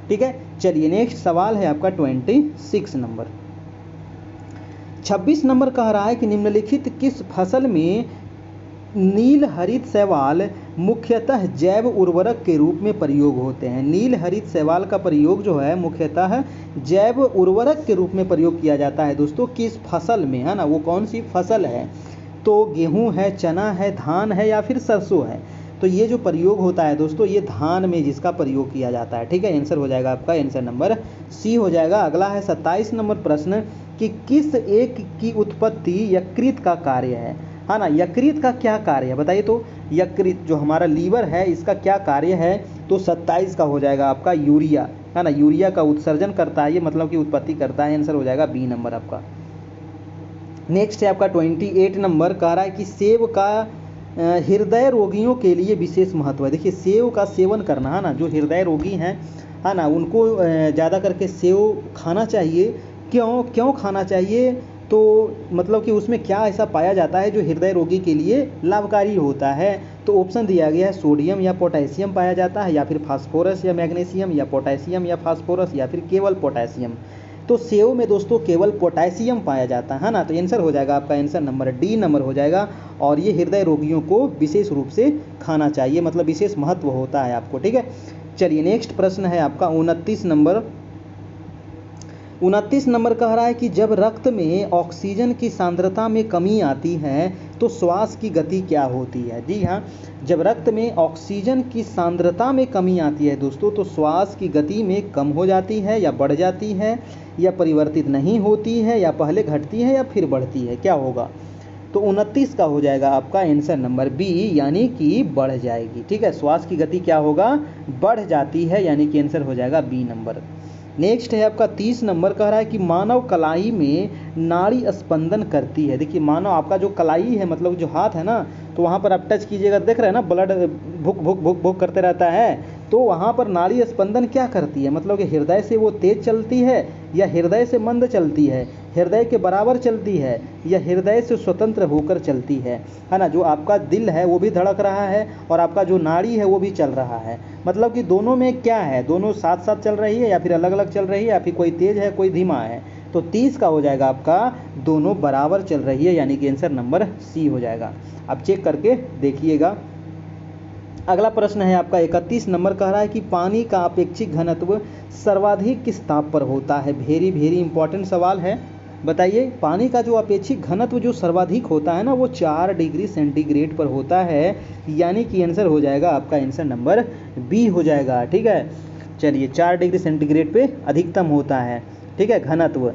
ठीक है, चलिए नेक्स्ट सवाल है आपका 26 नंबर। 26 नंबर कह रहा है कि निम्नलिखित किस फसल में नील हरित शैवाल मुख्यतः जैव उर्वरक के रूप में प्रयोग होते हैं। नील हरित शैवाल का प्रयोग जो है मुख्यतः जैव उर्वरक के रूप में प्रयोग किया जाता है दोस्तों, किस फसल में है ना, वो कौन सी फसल है। तो गेहूं है, चना है, धान है या फिर सरसों है। तो ये जो प्रयोग होता है दोस्तों ये धान में जिसका प्रयोग किया जाता है। ठीक है, आंसर हो जाएगा आपका, आंसर नंबर सी हो जाएगा। अगला है 27 नंबर प्रश्न कि किस एक की उत्पत्ति यकृत का कार्य है ना। यकृत का क्या कार्य है बताइए, तो यकृत जो हमारा लीवर है इसका क्या कार्य है। तो 27 का हो जाएगा आपका यूरिया है ना, यूरिया का उत्सर्जन करता है ये, मतलब कि उत्पत्ति करता है। आंसर हो जाएगा बी नंबर आपका। नेक्स्ट है आपका 28 नंबर, कह रहा है कि सेब का हृदय रोगियों के लिए विशेष महत्व है। देखिए सेब का सेवन करना है ना, जो हृदय रोगी हैं है ना उनको ज़्यादा करके सेब खाना चाहिए। क्यों खाना चाहिए, तो मतलब कि उसमें क्या ऐसा पाया जाता है जो हृदय रोगी के लिए लाभकारी होता है। तो ऑप्शन दिया गया है सोडियम या पोटेशियम पाया जाता है या फिर फास्फोरस या मैग्नीशियम या पोटेशियम या फास्फोरस या फिर केवल पोटेशियम। तो सेव में दोस्तों केवल पोटेशियम पाया जाता है ना, तो आंसर हो जाएगा आपका, आंसर नंबर डी नंबर हो जाएगा। और ये हृदय रोगियों को विशेष रूप से खाना चाहिए, मतलब विशेष महत्व होता है आपको। ठीक है, चलिए नेक्स्ट प्रश्न है आपका 29 नंबर। 29 नंबर कह रहा है कि जब रक्त में ऑक्सीजन की सांद्रता में कमी आती है तो श्वास की गति क्या होती है। जी हाँ, जब रक्त में ऑक्सीजन की सांद्रता में कमी आती है दोस्तों तो श्वास की गति में कम हो जाती है या बढ़ जाती है या परिवर्तित नहीं होती है या पहले घटती है या फिर बढ़ती है, क्या होगा। तो 29 का हो जाएगा आपका आंसर नंबर बी, यानी कि बढ़ जाएगी। ठीक है, श्वास की गति क्या होगा, बढ़ जाती है, यानी कि आंसर हो जाएगा बी नंबर। नेक्स्ट है आपका 30 नंबर कह रहा है कि मानव कलाई में नाड़ी स्पंदन करती है। देखिए मानव, आपका जो कलाई है मतलब जो हाथ है ना, तो वहाँ पर आप टच कीजिएगा, देख रहे हैं ना ब्लड भुक भुक भुक भुक करते रहता है, तो वहाँ पर नाड़ी स्पंदन क्या करती है, मतलब कि हृदय से वो तेज चलती है या हृदय से मंद चलती है, हृदय के बराबर चलती है या हृदय से स्वतंत्र होकर चलती है ना। जो आपका दिल है वो भी धड़क रहा है और आपका जो नाड़ी है वो भी चल रहा है, मतलब कि दोनों में क्या है, दोनों साथ साथ चल रही है या फिर अलग अलग चल रही है या फिर कोई तेज है कोई धीमा है। तो 30 का हो जाएगा आपका दोनों बराबर चल रही है, यानी कि आंसर नंबर सी हो जाएगा। आप चेक करके देखिएगा। अगला प्रश्न है आपका 31 नंबर कह रहा है कि पानी का अपेक्षिक घनत्व सर्वाधिक किस ताप पर होता है। वेरी वेरी इंपॉर्टेंट सवाल है, बताइए। पानी का जो अपेक्षिक घनत्व जो सर्वाधिक होता है ना वो 4 डिग्री सेंटीग्रेड पर होता है, यानी कि आंसर हो जाएगा आपका आंसर नंबर बी हो जाएगा। ठीक है, चलिए 4 डिग्री सेंटीग्रेड पे अधिकतम होता है, ठीक है, घनत्व।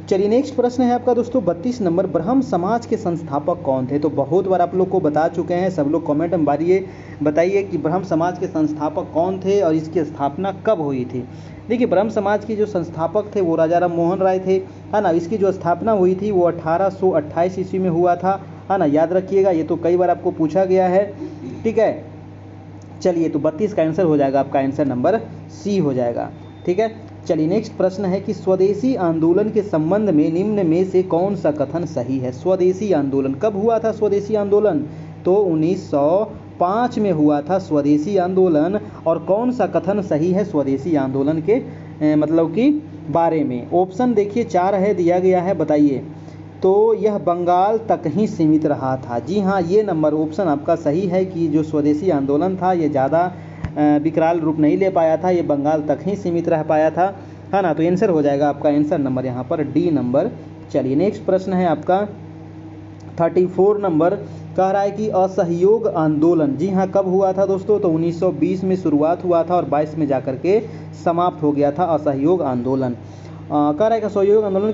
चलिए नेक्स्ट प्रश्न है आपका दोस्तों 32 नंबर, ब्रह्म समाज के संस्थापक कौन थे। तो बहुत बार आप लोग को बता चुके हैं, सब लोग कमेंट में बताइए कि ब्रह्म समाज के संस्थापक कौन थे और इसकी स्थापना कब हुई थी। देखिए ब्रह्म समाज के जो संस्थापक थे वो राजा राम मोहन राय थे, है ना। इसकी जो स्थापना हुई थी वो 1828 ईस्वी में हुआ था, है ना, याद रखिएगा, ये तो कई बार आपको पूछा गया है। ठीक है, चलिए तो 32 का आंसर हो जाएगा आपका आंसर नंबर सी हो जाएगा। ठीक है, चलिए नेक्स्ट प्रश्न है कि स्वदेशी आंदोलन के संबंध में निम्न में से कौन सा कथन सही है। स्वदेशी आंदोलन कब हुआ था, स्वदेशी आंदोलन तो 1905 में हुआ था स्वदेशी आंदोलन। और कौन सा कथन सही है स्वदेशी आंदोलन के मतलब कि बारे में। ऑप्शन देखिए 4 है दिया गया है, बताइए। तो यह बंगाल तक ही सीमित रहा था। जी हाँ, ये नंबर ऑप्शन आपका सही है कि जो स्वदेशी आंदोलन था ये ज़्यादा विकराल रूप नहीं ले पाया था, ये बंगाल तक ही सीमित रह पाया था, है ना। तो आंसर हो जाएगा आपका आंसर नंबर यहाँ पर डी नंबर। चलिए नेक्स्ट प्रश्न है आपका 34 नंबर कह रहा है कि असहयोग आंदोलन, जी हाँ, कब हुआ था दोस्तों। तो 1920 में शुरुआत हुआ था और 22 में जाकर के समाप्त हो गया था असहयोग आंदोलन। कह रहा है कि असहयोग आंदोलन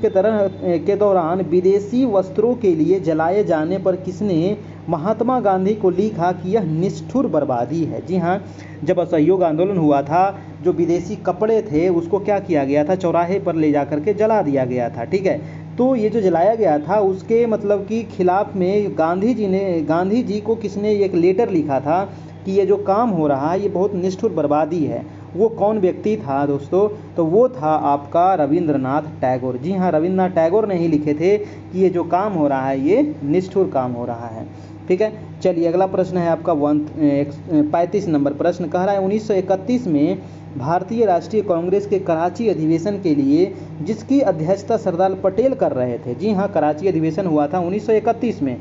के दौरान विदेशी वस्त्रों के लिए जलाए जाने पर किसने महात्मा गांधी को लिखा कि यह निष्ठुर बर्बादी है। जी हाँ, जब असहयोग आंदोलन हुआ था जो विदेशी कपड़े थे उसको क्या किया गया था, चौराहे पर ले जाकर के जला दिया गया था। ठीक है, तो ये जो जलाया गया था उसके मतलब कि खिलाफ में गांधी जी को किसने एक लेटर लिखा था कि ये जो काम हो रहा है ये बहुत निष्ठुर बर्बादी है। वो कौन व्यक्ति था दोस्तों, तो वो था आपका रविंद्रनाथ टैगोर। जी हाँ, रविंद्रनाथ टैगोर ने ही लिखे थे कि ये जो काम हो रहा है ये निष्ठुर काम हो रहा है। ठीक है, चलिए अगला प्रश्न है आपका 35 नंबर प्रश्न कह रहा है 1931 में भारतीय राष्ट्रीय कांग्रेस के कराची अधिवेशन के लिए जिसकी अध्यक्षता सरदार पटेल कर रहे थे। जी हाँ, कराची अधिवेशन हुआ था 1931 में,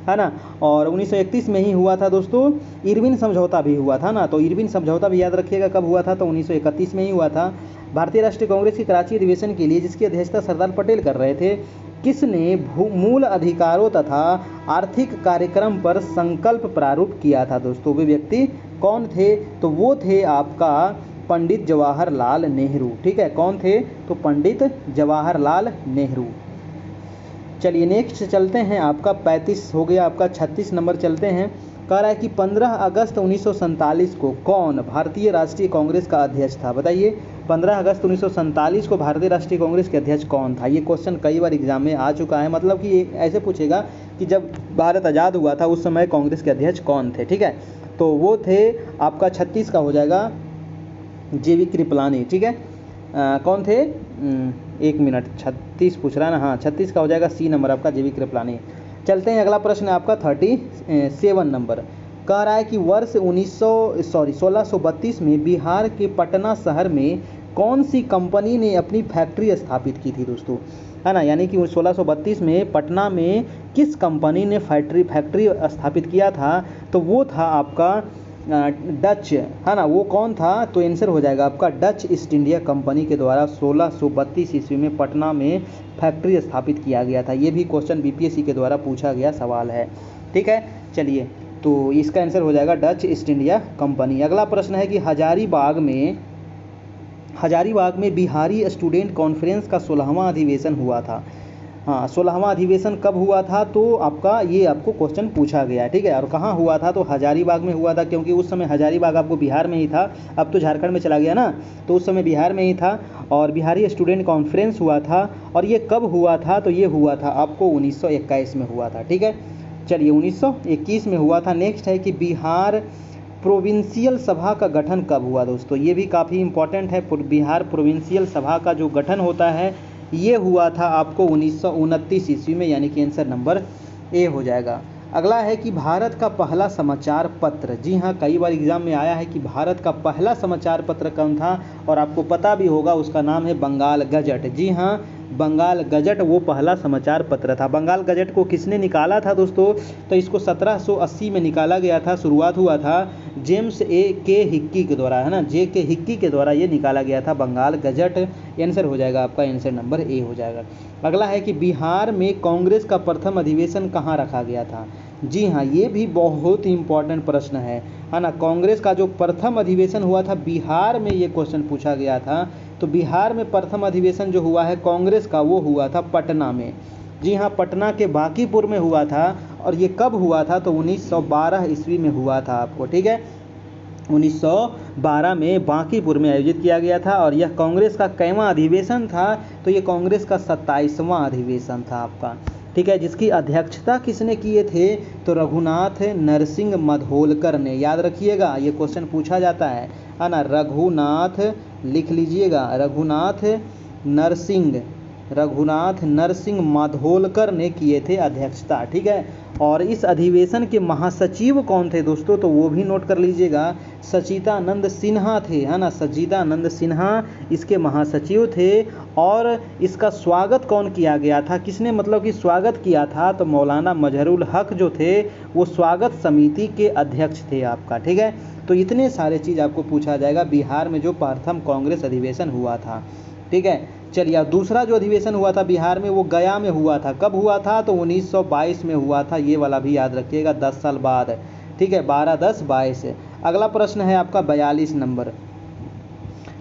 है ना। और 1931 में ही हुआ था दोस्तों। इरविन समझौता भी हुआ था ना, तो इरविन समझौता भी याद रखिएगा कब हुआ था, तो 1931 में ही हुआ था। भारतीय राष्ट्रीय कांग्रेस के कराची अधिवेशन के लिए जिसकी अध्यक्षता सरदार पटेल कर रहे थे, किसने मूल अधिकारों तथा आर्थिक कार्यक्रम पर संकल्प प्रारूप किया था दोस्तों। वे व्यक्ति कौन थे, तो वो थे आपका पंडित जवाहरलाल नेहरू। ठीक है, कौन थे, तो पंडित जवाहरलाल नेहरू। चलिए नेक्स्ट चलते हैं, आपका 35 हो गया, आपका 36 नंबर चलते हैं। कह रहा है कि 15 अगस्त 1947 को कौन भारतीय राष्ट्रीय कांग्रेस का अध्यक्ष था। बताइए 15 अगस्त 1947 को भारतीय राष्ट्रीय कांग्रेस के अध्यक्ष कौन था। ये क्वेश्चन कई बार एग्जाम में आ चुका है, मतलब कि ऐसे पूछेगा कि जब भारत आज़ाद हुआ था उस समय कांग्रेस के अध्यक्ष कौन थे। ठीक है, तो वो थे आपका 36 का हो जाएगा JV कृपलानी। ठीक है, कौन थे, एक मिनट, 36 पूछ रहा है ना, हाँ 36 का हो जाएगा सी नंबर आपका JV कृपलानी। चलते हैं अगला प्रश्न है आपका 37 नंबर कह रहा है कि वर्ष 1632 में बिहार के पटना शहर में कौन सी कंपनी ने अपनी फैक्ट्री स्थापित की थी दोस्तों, है ना। यानी कि 1632 में पटना में किस कंपनी ने फैक्ट्री स्थापित किया था, तो वो था आपका डच, है ना, वो कौन था? तो आंसर हो जाएगा आपका डच ईस्ट इंडिया कंपनी के द्वारा 1632 ईस्वी में पटना में फैक्ट्री स्थापित किया गया था। ये भी क्वेश्चन बीपीएससी के द्वारा पूछा गया सवाल है। ठीक है, चलिए, तो इसका आंसर हो जाएगा डच ईस्ट इंडिया कंपनी। अगला प्रश्न है कि हजारीबाग में बिहारी स्टूडेंट कॉन्फ्रेंस का 16वां अधिवेशन हुआ था। हाँ, 16वां अधिवेशन कब हुआ था? तो आपका ये आपको क्वेश्चन पूछा गया। ठीक है, और कहाँ हुआ था? तो हजारीबाग में हुआ था, क्योंकि उस समय हजारीबाग आपको बिहार में ही था, अब तो झारखंड में चला गया ना, तो उस समय बिहार में ही था और बिहारी स्टूडेंट कॉन्फ्रेंस हुआ था। और ये कब हुआ था? तो ये हुआ था आपको 1921 में हुआ था। ठीक है, चलिए, 1921 में हुआ था। नेक्स्ट है कि बिहार प्रोविंशियल सभा का गठन कब हुआ? दोस्तों ये भी काफ़ी इंपॉर्टेंट है। बिहार प्रोविंशियल सभा का जो गठन होता है ये हुआ था आपको 1929 ईस्वी में, यानी कि आंसर नंबर ए हो जाएगा। अगला है कि भारत का पहला समाचार पत्र, जी हाँ, कई बार एग्जाम में आया है कि भारत का पहला समाचार पत्र कौन था, और आपको पता भी होगा, उसका नाम है बंगाल गजट। जी हाँ, बंगाल गजट वो पहला समाचार पत्र था। बंगाल गजट को किसने निकाला था दोस्तों? तो इसको 1780 में निकाला गया था। शुरुआत हुआ था जेम्स के हिक्की के द्वारा, है ना, के हिक्की के द्वारा ये निकाला गया था बंगाल गजट। आंसर हो जाएगा आपका, आंसर नंबर ए हो जाएगा। अगला है कि बिहार में कांग्रेस का प्रथम अधिवेशन कहाँ रखा गया था? जी हाँ, ये भी बहुत ही इंपॉर्टेंट प्रश्न है ना। कांग्रेस का जो प्रथम अधिवेशन हुआ था बिहार में, ये क्वेश्चन पूछा गया था। तो बिहार में प्रथम अधिवेशन जो हुआ है कांग्रेस का, वो हुआ था पटना में। जी हाँ, पटना के बांकीपुर में हुआ था। और ये कब हुआ था? तो 1912 ईस्वी में हुआ था आपको। ठीक है, 1912 में बांकीपुर में आयोजित किया गया था। और यह कांग्रेस का कैवां अधिवेशन था? तो ये कांग्रेस का 27वां अधिवेशन था आपका। ठीक है, जिसकी अध्यक्षता किसने किए थे? तो रघुनाथ नरसिंह मधोलकर ने। याद रखिएगा, ये क्वेश्चन पूछा जाता है ना। रघुनाथ, लिख लीजिएगा, रघुनाथ नरसिंह माधोलकर ने किए थे अध्यक्षता। ठीक है, और इस अधिवेशन के महासचिव कौन थे दोस्तों? तो वो भी नोट कर लीजिएगा, सचिदानंद सिन्हा थे, है ना, सचिदानंद सिन्हा इसके महासचिव थे। और इसका स्वागत कौन किया गया था? किसने मतलब कि स्वागत किया था? तो मौलाना मजहरुल हक जो थे वो स्वागत समिति के अध्यक्ष थे आपका। ठीक है, तो इतने सारे चीज़ आपको पूछा जाएगा बिहार में जो प्रथम कांग्रेस अधिवेशन हुआ था। ठीक है, चलिए, अब दूसरा जो अधिवेशन हुआ था बिहार में वो गया में हुआ था। कब हुआ था? तो 1922 में हुआ था। ये वाला भी याद रखिएगा, 10 साल बाद। ठीक है, 12-10-22। अगला प्रश्न है आपका 42 नंबर।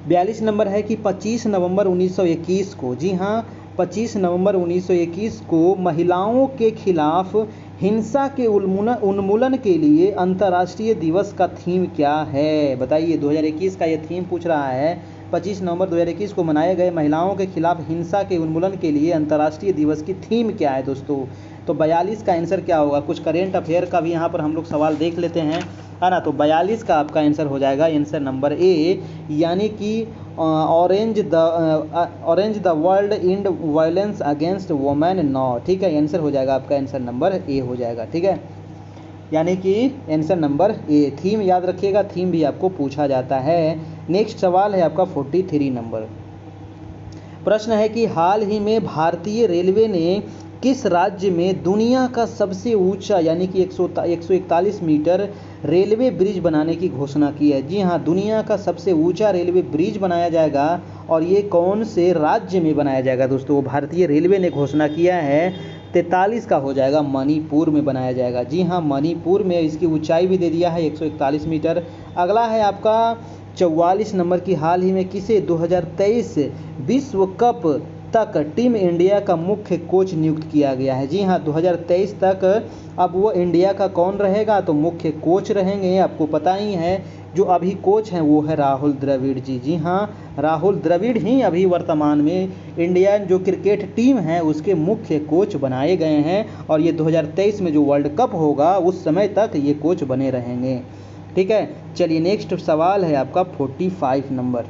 42 नंबर है कि 25 नवंबर 1921 को, जी हाँ, 25 नवंबर 1921 को महिलाओं के खिलाफ हिंसा के उन्मूलन के लिए अंतर्राष्ट्रीय दिवस का थीम क्या है? बताइए, 2021 का ये थीम पूछ रहा है। 25 नवंबर 2021 को मनाए गए महिलाओं के खिलाफ हिंसा के उन्मूलन के लिए अंतर्राष्ट्रीय दिवस की थीम क्या है दोस्तों? तो 42 का आंसर क्या होगा? कुछ करेंट अफेयर का भी यहाँ पर हम लोग सवाल देख लेते हैं, है ना। तो 42 का आपका आंसर हो जाएगा आंसर नंबर ए, यानी कि orange the world and violence against women now. ठीक है, आंसर हो जाएगा आपका, आंसर नंबर ए हो जाएगा। ठीक है, यानी कि आंसर नंबर ए। थीम याद रखिएगा, थीम भी आपको पूछा जाता है। नेक्स्ट सवाल है आपका 43 नंबर। प्रश्न है कि हाल ही में भारतीय रेलवे ने किस राज्य में दुनिया का सबसे ऊंचा यानी कि 141 मीटर रेलवे ब्रिज बनाने की घोषणा की है? जी हाँ, दुनिया का सबसे ऊंचा रेलवे ब्रिज बनाया जाएगा। और ये कौन से राज्य में बनाया जाएगा दोस्तों? भारतीय रेलवे ने घोषणा किया है 43 का हो जाएगा, मणिपुर में बनाया जाएगा। जी हाँ, मणिपुर में। इसकी ऊंचाई भी दे दिया है 141 मीटर। अगला है आपका 44 नंबर की हाल ही में किसे 2023 विश्व कप तक टीम इंडिया का मुख्य कोच नियुक्त किया गया है? जी हाँ, 2023 तक अब वो इंडिया का कौन रहेगा? तो मुख्य कोच रहेंगे, आपको पता ही है। जो अभी कोच हैं वो है राहुल द्रविड़ जी। जी हाँ, राहुल द्रविड़ ही अभी वर्तमान में इंडियन जो क्रिकेट टीम है उसके मुख्य कोच बनाए गए हैं। और ये 2023 में जो वर्ल्ड कप होगा उस समय तक ये कोच बने रहेंगे। ठीक है, चलिए, नेक्स्ट सवाल है आपका 45 नंबर।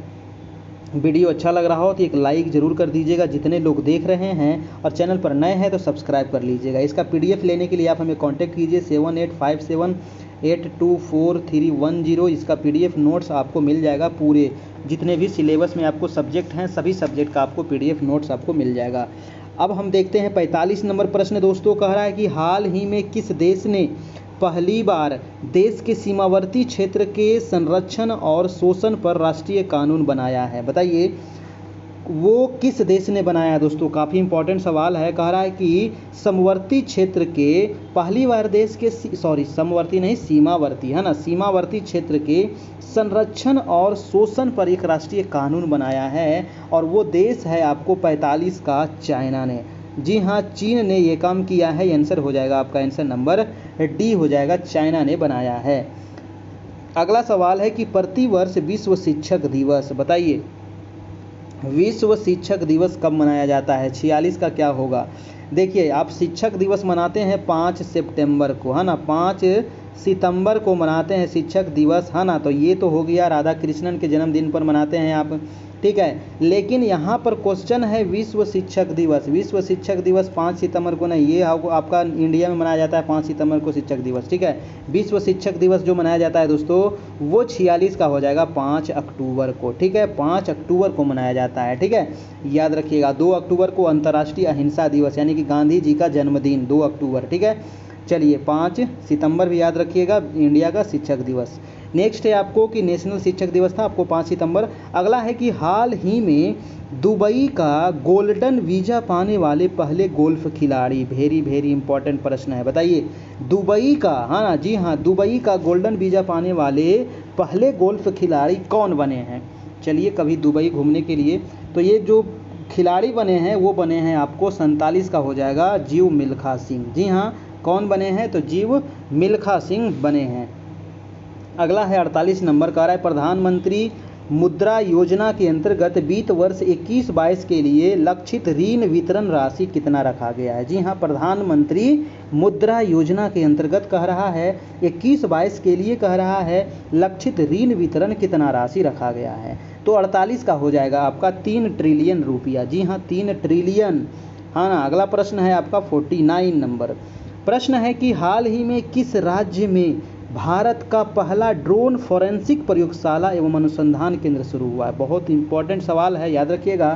वीडियो अच्छा लग रहा हो तो एक लाइक ज़रूर कर दीजिएगा, जितने लोग देख रहे हैं, और चैनल पर नए हैं तो सब्सक्राइब कर लीजिएगा। इसका PDF लेने के लिए आप हमें कांटेक्ट कीजिए 7857824310। इसका PDF नोट्स आपको मिल जाएगा। पूरे जितने भी सिलेबस में आपको सब्जेक्ट हैं सभी सब्जेक्ट का आपको PDF नोट्स आपको मिल जाएगा। अब हम देखते हैं 45 नंबर प्रश्न दोस्तों। कह रहा है कि हाल ही में किस देश ने पहली बार देश के सीमावर्ती क्षेत्र के संरक्षण और शोषण पर राष्ट्रीय कानून बनाया है? बताइए वो किस देश ने बनाया दोस्तों? काफ़ी इंपॉर्टेंट सवाल है। कह रहा है कि समवर्ती क्षेत्र के पहली बार देश के समवर्ती नहीं सीमावर्ती है ना, सीमावर्ती क्षेत्र के संरक्षण और शोषण पर एक राष्ट्रीय कानून बनाया है और वो देश है आपको 45 का चाइना ने। जी हाँ, चीन ने ये काम किया है। आंसर हो जाएगा आपका आंसर नंबर डी हो जाएगा, चाइना ने बनाया है। अगला सवाल है कि प्रतिवर्ष विश्व शिक्षक दिवस, बताइए विश्व शिक्षक दिवस कब मनाया जाता है? 46 का क्या होगा? देखिए आप शिक्षक दिवस मनाते हैं 5 सितंबर को है ना, 5 सितंबर को मनाते हैं शिक्षक दिवस है ना। तो ये तो हो गया राधा कृष्णन के जन्मदिन पर मनाते हैं आप, ठीक है। लेकिन यहाँ पर क्वेश्चन है विश्व शिक्षक दिवस। विश्व शिक्षक दिवस 5 सितंबर को नहीं, ये आपका इंडिया में मनाया जाता है 5 सितंबर को शिक्षक दिवस, ठीक है। विश्व शिक्षक दिवस जो मनाया जाता है दोस्तों वो 46 का हो जाएगा 5 अक्टूबर को, ठीक है। 5 अक्टूबर को मनाया जाता है, ठीक है, याद रखिएगा। 2 अक्टूबर को अंतर्राष्ट्रीय अहिंसा दिवस यानी कि गांधी जी का जन्मदिन 2 अक्टूबर, ठीक है। चलिए 5 सितंबर भी याद रखिएगा इंडिया का शिक्षक दिवस। नेक्स्ट है आपको कि नेशनल शिक्षक दिवस था आपको 5 सितंबर। अगला है कि हाल ही में दुबई का गोल्डन वीज़ा पाने वाले पहले गोल्फ खिलाड़ी, वेरी इंपॉर्टेंट प्रश्न है। बताइए दुबई का, हाँ ना, जी हाँ, दुबई का गोल्डन वीज़ा पाने वाले पहले गोल्फ खिलाड़ी कौन बने हैं? चलिए कभी दुबई घूमने के लिए तो ये जो खिलाड़ी बने हैं वो बने हैं आपको 47 का हो जाएगा जीव मिल्खा सिंह। जी हाँ, कौन बने हैं? तो जीव मिल्खा सिंह बने हैं। अगला है 48 नंबर का, रहा है प्रधानमंत्री मुद्रा योजना के अंतर्गत वित्त वर्ष 21-22 के लिए लक्षित ऋण वितरण राशि कितना रखा गया है? जी हाँ, प्रधानमंत्री मुद्रा योजना के अंतर्गत कह रहा है 21-22 के लिए कह रहा है लक्षित ऋण वितरण कितना राशि रखा गया है? तो 48 का हो जाएगा आपका 3 ट्रिलियन रुपया। जी हाँ, 3 ट्रिलियन, हाँ ना। अगला प्रश्न है आपका 49 नंबर। प्रश्न है कि हाल ही में किस राज्य में भारत का पहला ड्रोन फॉरेंसिक प्रयोगशाला एवं अनुसंधान केंद्र शुरू हुआ है? बहुत इंपॉर्टेंट सवाल है, याद रखिएगा।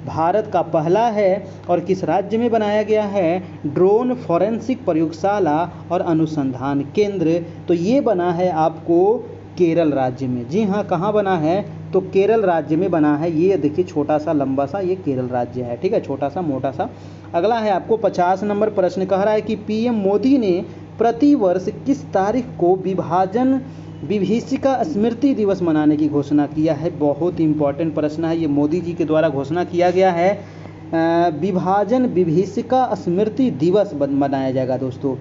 भारत का पहला है और किस राज्य में बनाया गया है? ड्रोन फॉरेंसिक प्रयोगशाला और अनुसंधान केंद्र। तो ये बना है आपको केरल राज्य में। जी हाँ, कहाँ बना है? तो केरल राज्य में बना है। ये देखिए छोटा सा लंबा सा ये केरल राज्य है, ठीक है, छोटा सा मोटा सा। अगला है आपको 50 नंबर प्रश्न, कह रहा है कि पीएम मोदी ने प्रतिवर्ष किस तारीख को विभीषिका स्मृति दिवस मनाने की घोषणा किया है? बहुत इंपॉर्टेंट प्रश्न है, ये मोदी जी के द्वारा घोषणा किया गया है। विभीषिका स्मृति दिवस मनाया जाएगा दोस्तों।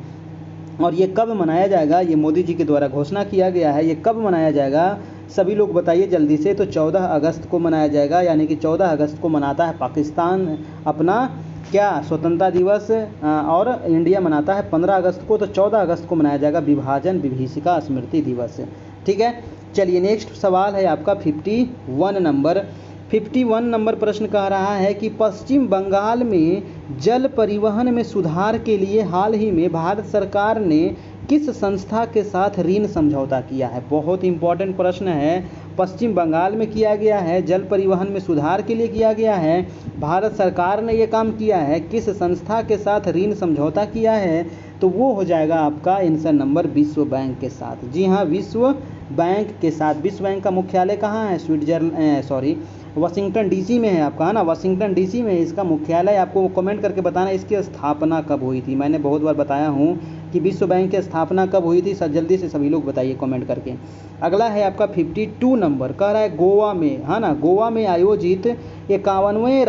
और ये कब मनाया जाएगा? ये मोदी जी के द्वारा घोषणा किया गया है। ये कब मनाया जाएगा सभी लोग बताइए जल्दी से। तो 14 अगस्त को मनाया जाएगा, यानी कि 14 अगस्त को मनाता है पाकिस्तान अपना क्या स्वतंत्रता दिवस और इंडिया मनाता है 15 अगस्त को। तो 14 अगस्त को मनाया जाएगा विभीषिका स्मृति दिवस, ठीक है। चलिए नेक्स्ट सवाल है आपका 51 नंबर। 51 नंबर प्रश्न कह रहा है कि पश्चिम बंगाल में जल परिवहन में सुधार के लिए हाल ही में भारत सरकार ने किस संस्था के साथ ऋण समझौता किया है? बहुत इंपॉर्टेंट प्रश्न है। पश्चिम बंगाल में किया गया है, जल परिवहन में सुधार के लिए किया गया है, भारत सरकार ने ये काम किया है, किस संस्था के साथ ऋण समझौता किया है? तो वो हो जाएगा आपका आंसर नंबर विश्व बैंक के साथ। जी हाँ, विश्व बैंक के साथ। विश्व बैंक का मुख्यालय कहाँ है? वाशिंगटन डीसी में है आपका, है ना, वाशिंगटन डीसी में इसका मुख्यालय। आपको कमेंट करके बताना इसकी स्थापना कब हुई थी। मैंने बहुत बार बताया हूँ कि विश्व बैंक की स्थापना कब हुई थी, जल्दी से सभी लोग बताइए कमेंट करके। अगला है आपका 52 नंबर, कह रहा है गोवा में, है ना, गोवा में आयोजित 51वें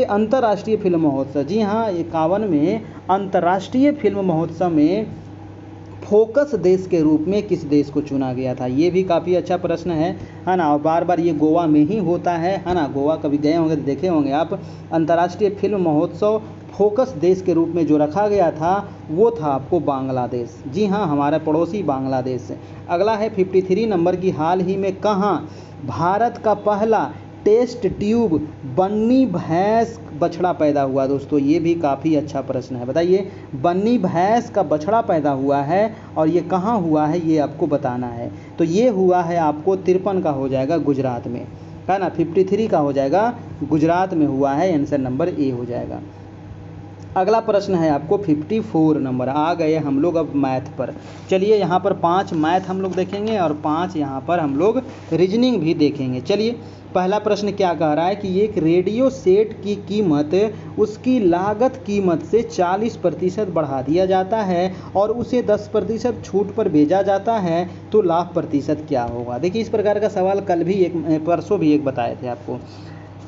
अंतर्राष्ट्रीय फिल्म महोत्सव। जी हाँ, 51वें अंतर्राष्ट्रीय फिल्म महोत्सव में फोकस देश के रूप में किस देश को चुना गया था? ये भी काफ़ी अच्छा प्रश्न है ना। और बार बार ये गोवा में ही होता है ना। गोवा कभी गए होंगे तो देखे होंगे आप। अंतर्राष्ट्रीय फिल्म महोत्सव फोकस देश के रूप में जो रखा गया था वो था आपको बांग्लादेश। जी हाँ, हमारा पड़ोसी बांग्लादेश। अगला है 53 नंबर की, हाल ही में कहाँ भारत का पहला टेस्ट ट्यूब बन्नी भैंस बछड़ा पैदा हुआ? दोस्तों ये भी काफ़ी अच्छा प्रश्न है। बताइए बन्नी भैंस का बछड़ा पैदा हुआ है और ये कहाँ हुआ है ये आपको बताना है। तो ये हुआ है आपको 53 का हो जाएगा गुजरात में, है ना। 53 का हो जाएगा गुजरात में हुआ है, आंसर नंबर ए हो जाएगा। अगला प्रश्न है आपको 54 नंबर। आ गए हम लोग अब मैथ पर। चलिए यहाँ पर 5 मैथ हम लोग देखेंगे और 5 यहाँ पर हम लोग रीजनिंग भी देखेंगे। चलिए पहला प्रश्न क्या कह रहा है कि एक रेडियो सेट की कीमत उसकी लागत कीमत से 40% बढ़ा दिया जाता है और उसे 10% छूट पर भेजा जाता है, तो लाभ प्रतिशत क्या होगा। देखिए इस प्रकार का सवाल कल भी परसों भी एक बताए थे आपको।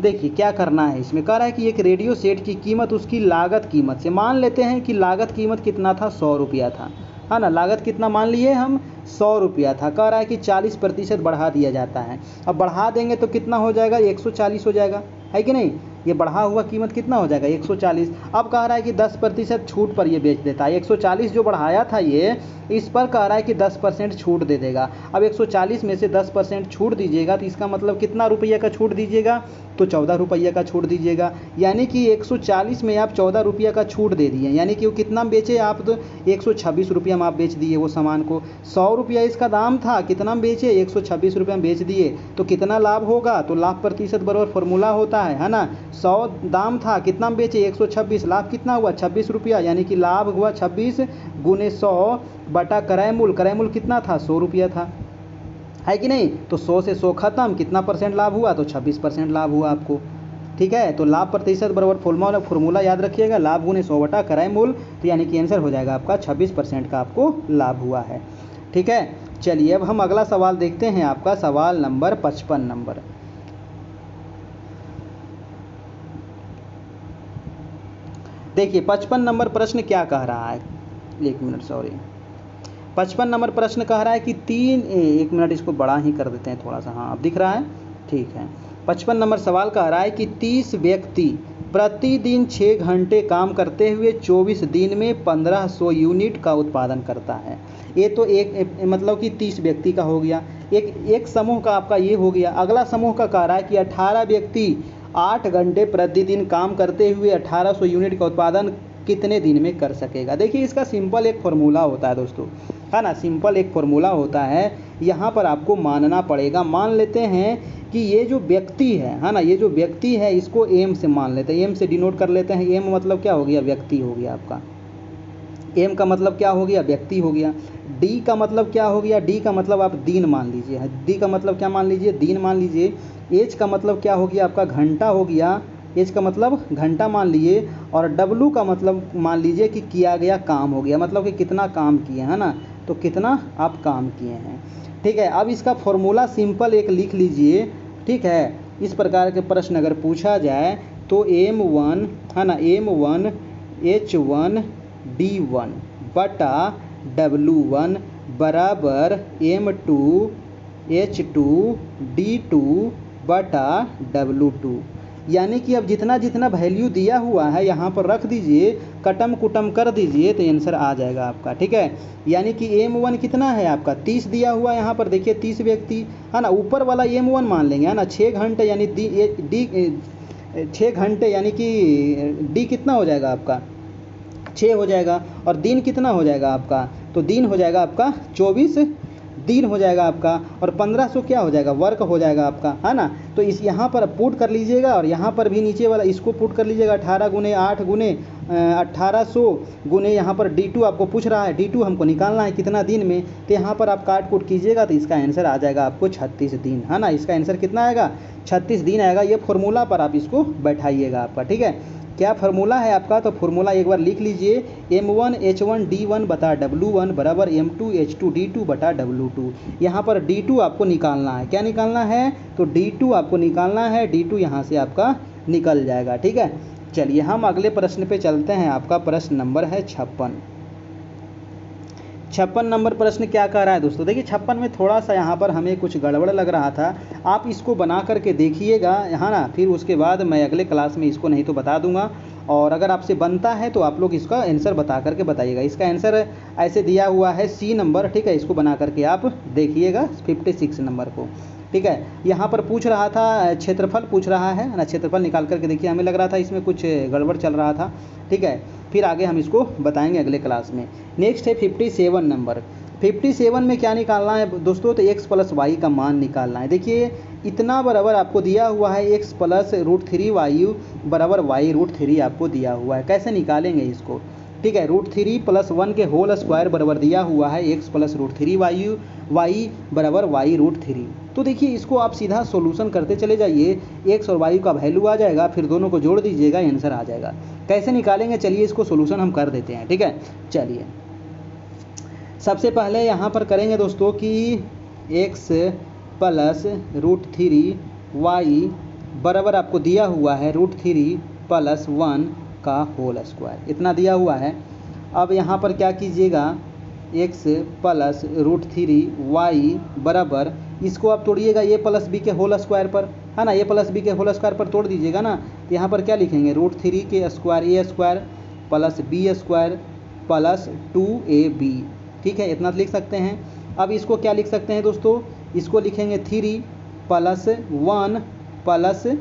देखिए क्या करना है, इसमें कह रहा है कि एक रेडियो सेट की कीमत उसकी लागत कीमत से, मान लेते हैं कि लागत कीमत कितना था, 100 रुपया था, है ना। लागत कितना मान लिए हम, 100 रुपया था। कह रहा है कि 40% बढ़ा दिया जाता है। अब बढ़ा देंगे तो कितना हो जाएगा, 140 हो जाएगा, है कि नहीं। ये बढ़ा हुआ कीमत कितना हो जाएगा, 140। अब कह रहा है कि 10% छूट पर ये बेच देता है। 140 जो बढ़ाया था ये, इस पर कह रहा है कि 10% छूट दे देगा। अब 140 में से 10% छूट दीजिएगा तो इसका मतलब कितना रुपये का छूट दीजिएगा, तो 14 रुपये का छूट दीजिएगा। यानी कि 140 में आप 14 रुपये का छूट दे दिए, यानी कि वो कितना में बेचे आप, तो 126 रुपये में आप बेच दिए वो सामान को। 100 रुपया इसका दाम था, कितना में बेचे, 126 रुपये में बेच दिए, तो कितना लाभ होगा, तो लाभ प्रतिशत बराबर फॉर्मूला होता है ना। 100 दाम था, कितना में बेचे, 126, लाभ कितना हुआ, 26 रुपया, यानी कि लाभ हुआ 26 गुने 100 बटा क्रय मूल। क्रय मूल कितना था, 100 रुपया था, है कि नहीं। तो 100 से 100 खत्म, कितना परसेंट लाभ हुआ, तो 26% लाभ हुआ आपको। ठीक है, तो लाभ प्रतिशत बराबर फॉर्मूला याद रखिएगा, लाभ गुने 100 बटा क्रय मूल, तो यानी कि आंसर हो जाएगा आपका 26% का आपको लाभ हुआ है। ठीक है, चलिए अब हम अगला सवाल देखते हैं, आपका सवाल नंबर 55 नंबर। देखिए 55 नंबर प्रश्न क्या कह रहा है, 1 मिनट सॉरी, 55 नंबर प्रश्न कह रहा है कि 1 मिनट इसको बड़ा ही कर देते हैं थोड़ा सा, हाँ अब दिख रहा है, ठीक है। 55 नंबर सवाल कह रहा है कि 30 व्यक्ति प्रतिदिन 6 घंटे काम करते हुए 24 दिन में 1500 यूनिट का उत्पादन करता है। ये तो एक मतलब कि 30 व्यक्ति का हो गया, एक समूह का आपका ये हो गया। अगला समूह का कह रहा है कि 18 व्यक्ति 8 घंटे प्रतिदिन काम करते हुए 1800 यूनिट का उत्पादन कितने दिन में कर सकेगा। देखिए इसका सिंपल एक फॉर्मूला होता है दोस्तों, है ना, सिंपल एक फॉर्मूला होता है। यहाँ पर आपको मानना पड़ेगा, मान लेते हैं कि ये जो व्यक्ति है ना, ये जो व्यक्ति है इसको एम से मान लेते हैं, एम से डिनोट कर लेते हैं। एम मतलब क्या हो गया, व्यक्ति हो गया आपका। एम का मतलब क्या हो गया, व्यक्ति हो गया। डी का मतलब क्या हो गया, डी का मतलब आप दिन मान लीजिए, डी का मतलब क्या मान लीजिए, दिन मान लीजिए। एच का मतलब क्या हो गया आपका, घंटा हो गया, एच का मतलब घंटा मान लिए। और डब्लू का मतलब मान लीजिए कि किया गया काम हो गया, मतलब कि कितना काम किए, है ना, तो कितना आप काम किए हैं। ठीक है, अब इसका फॉर्मूला सिंपल एक लिख लीजिए। ठीक है, इस प्रकार के प्रश्न अगर पूछा जाए तो M1 है ना, M1 H1 D1 बटा W1 बराबर M2 H2 D2 बटा W2। यानी कि अब जितना जितना वैल्यू दिया हुआ है यहाँ पर रख दीजिए, कटम कुटम कर दीजिए, तो आंसर आ जाएगा आपका। ठीक है, यानी कि M1 कितना है आपका, 30 दिया हुआ है यहाँ पर, देखिए 30 व्यक्ति, है ना। ऊपर वाला M1 मान लेंगे, है ना। 6 घंटे यानी डी 6 घंटे यानी कि डी कितना हो जाएगा आपका, 6 हो जाएगा। और दिन कितना हो जाएगा आपका, तो दिन हो जाएगा आपका 24 दिन हो जाएगा आपका। और 1500 क्या हो जाएगा, वर्क हो जाएगा आपका, है ना। तो इस यहाँ पर पुट कर लीजिएगा और यहाँ पर भी नीचे वाला इसको पुट कर लीजिएगा। 18 गुने 8 गुने 1800 गुने यहाँ पर D2 आपको पूछ रहा है, D2 हमको निकालना है कितना दिन में, तो यहाँ पर आप काट कूट कीजिएगा तो इसका आंसर आ जाएगा आपको 36 दिन, है ना। इसका आंसर कितना आएगा, 36 दिन आएगा। ये फॉर्मूला पर आप इसको बैठाइएगा आपका। ठीक है, क्या फार्मूला है आपका, तो फार्मूला एक बार लिख लीजिए, M1 H1 D1 बटा W1 बराबर M2 H2 D2 बटा W2। यहाँ पर D2 आपको निकालना है, क्या निकालना है, तो D2 आपको निकालना है, D2 यहाँ से आपका निकल जाएगा। ठीक है, चलिए हम अगले प्रश्न पे चलते हैं। आपका प्रश्न नंबर है 56 नंबर प्रश्न क्या कह रहा है दोस्तों। देखिए 56 में थोड़ा सा यहाँ पर हमें कुछ गड़बड़ लग रहा था, आप इसको बना करके देखिएगा, है ना। फिर उसके बाद मैं अगले क्लास में इसको नहीं तो बता दूंगा, और अगर आपसे बनता है तो आप लोग इसका आंसर बता करके बताइएगा। इसका आंसर ऐसे दिया हुआ है C नंबर। ठीक है, इसको बना करके आप देखिएगा 56 नंबर को। ठीक है, यहाँ पर पूछ रहा था क्षेत्रफल पूछ रहा है ना, क्षेत्रफल निकाल करके देखिए। हमें लग रहा था इसमें कुछ गड़बड़ चल रहा था। ठीक है, फिर आगे हम इसको बताएंगे अगले क्लास में। नेक्स्ट है 57 नंबर। 57 में क्या निकालना है दोस्तों, तो x + y का मान निकालना है। देखिए इतना बराबर आपको दिया हुआ है x प्लस √3y बराबर y√3 आपको दिया हुआ है। कैसे निकालेंगे इसको? ठीक है, √3 + 1 के होल स्क्वायर बराबर दिया हुआ है x प्लस √3y y बराबर y√3। तो देखिए इसको आप सीधा सॉल्यूशन करते चले जाइए, x और y का वैल्यू आ जाएगा, फिर दोनों को जोड़ दीजिएगा, आंसर आ जाएगा। कैसे निकालेंगे चलिए इसको सॉल्यूशन हम कर देते हैं। ठीक है, चलिए सबसे पहले यहाँ पर करेंगे दोस्तों कि x प्लस √3y बराबर आपको दिया हुआ है √3 + 1 का होल स्क्वायर, इतना दिया हुआ है। अब यहाँ पर क्या कीजिएगा, x प्लस √3y बराबर, इसको आप तोड़िएगा a प्लस बी के होल स्क्वायर पर, है ना, a प्लस बी के होल स्क्वायर पर तोड़ दीजिएगा ना। तो यहाँ पर क्या लिखेंगे, √3 के square a square plus b square plus 2ab। ठीक है, इतना लिख सकते हैं। अब इसको क्या लिख सकते हैं दोस्तों, इसको लिखेंगे 3 + 1 +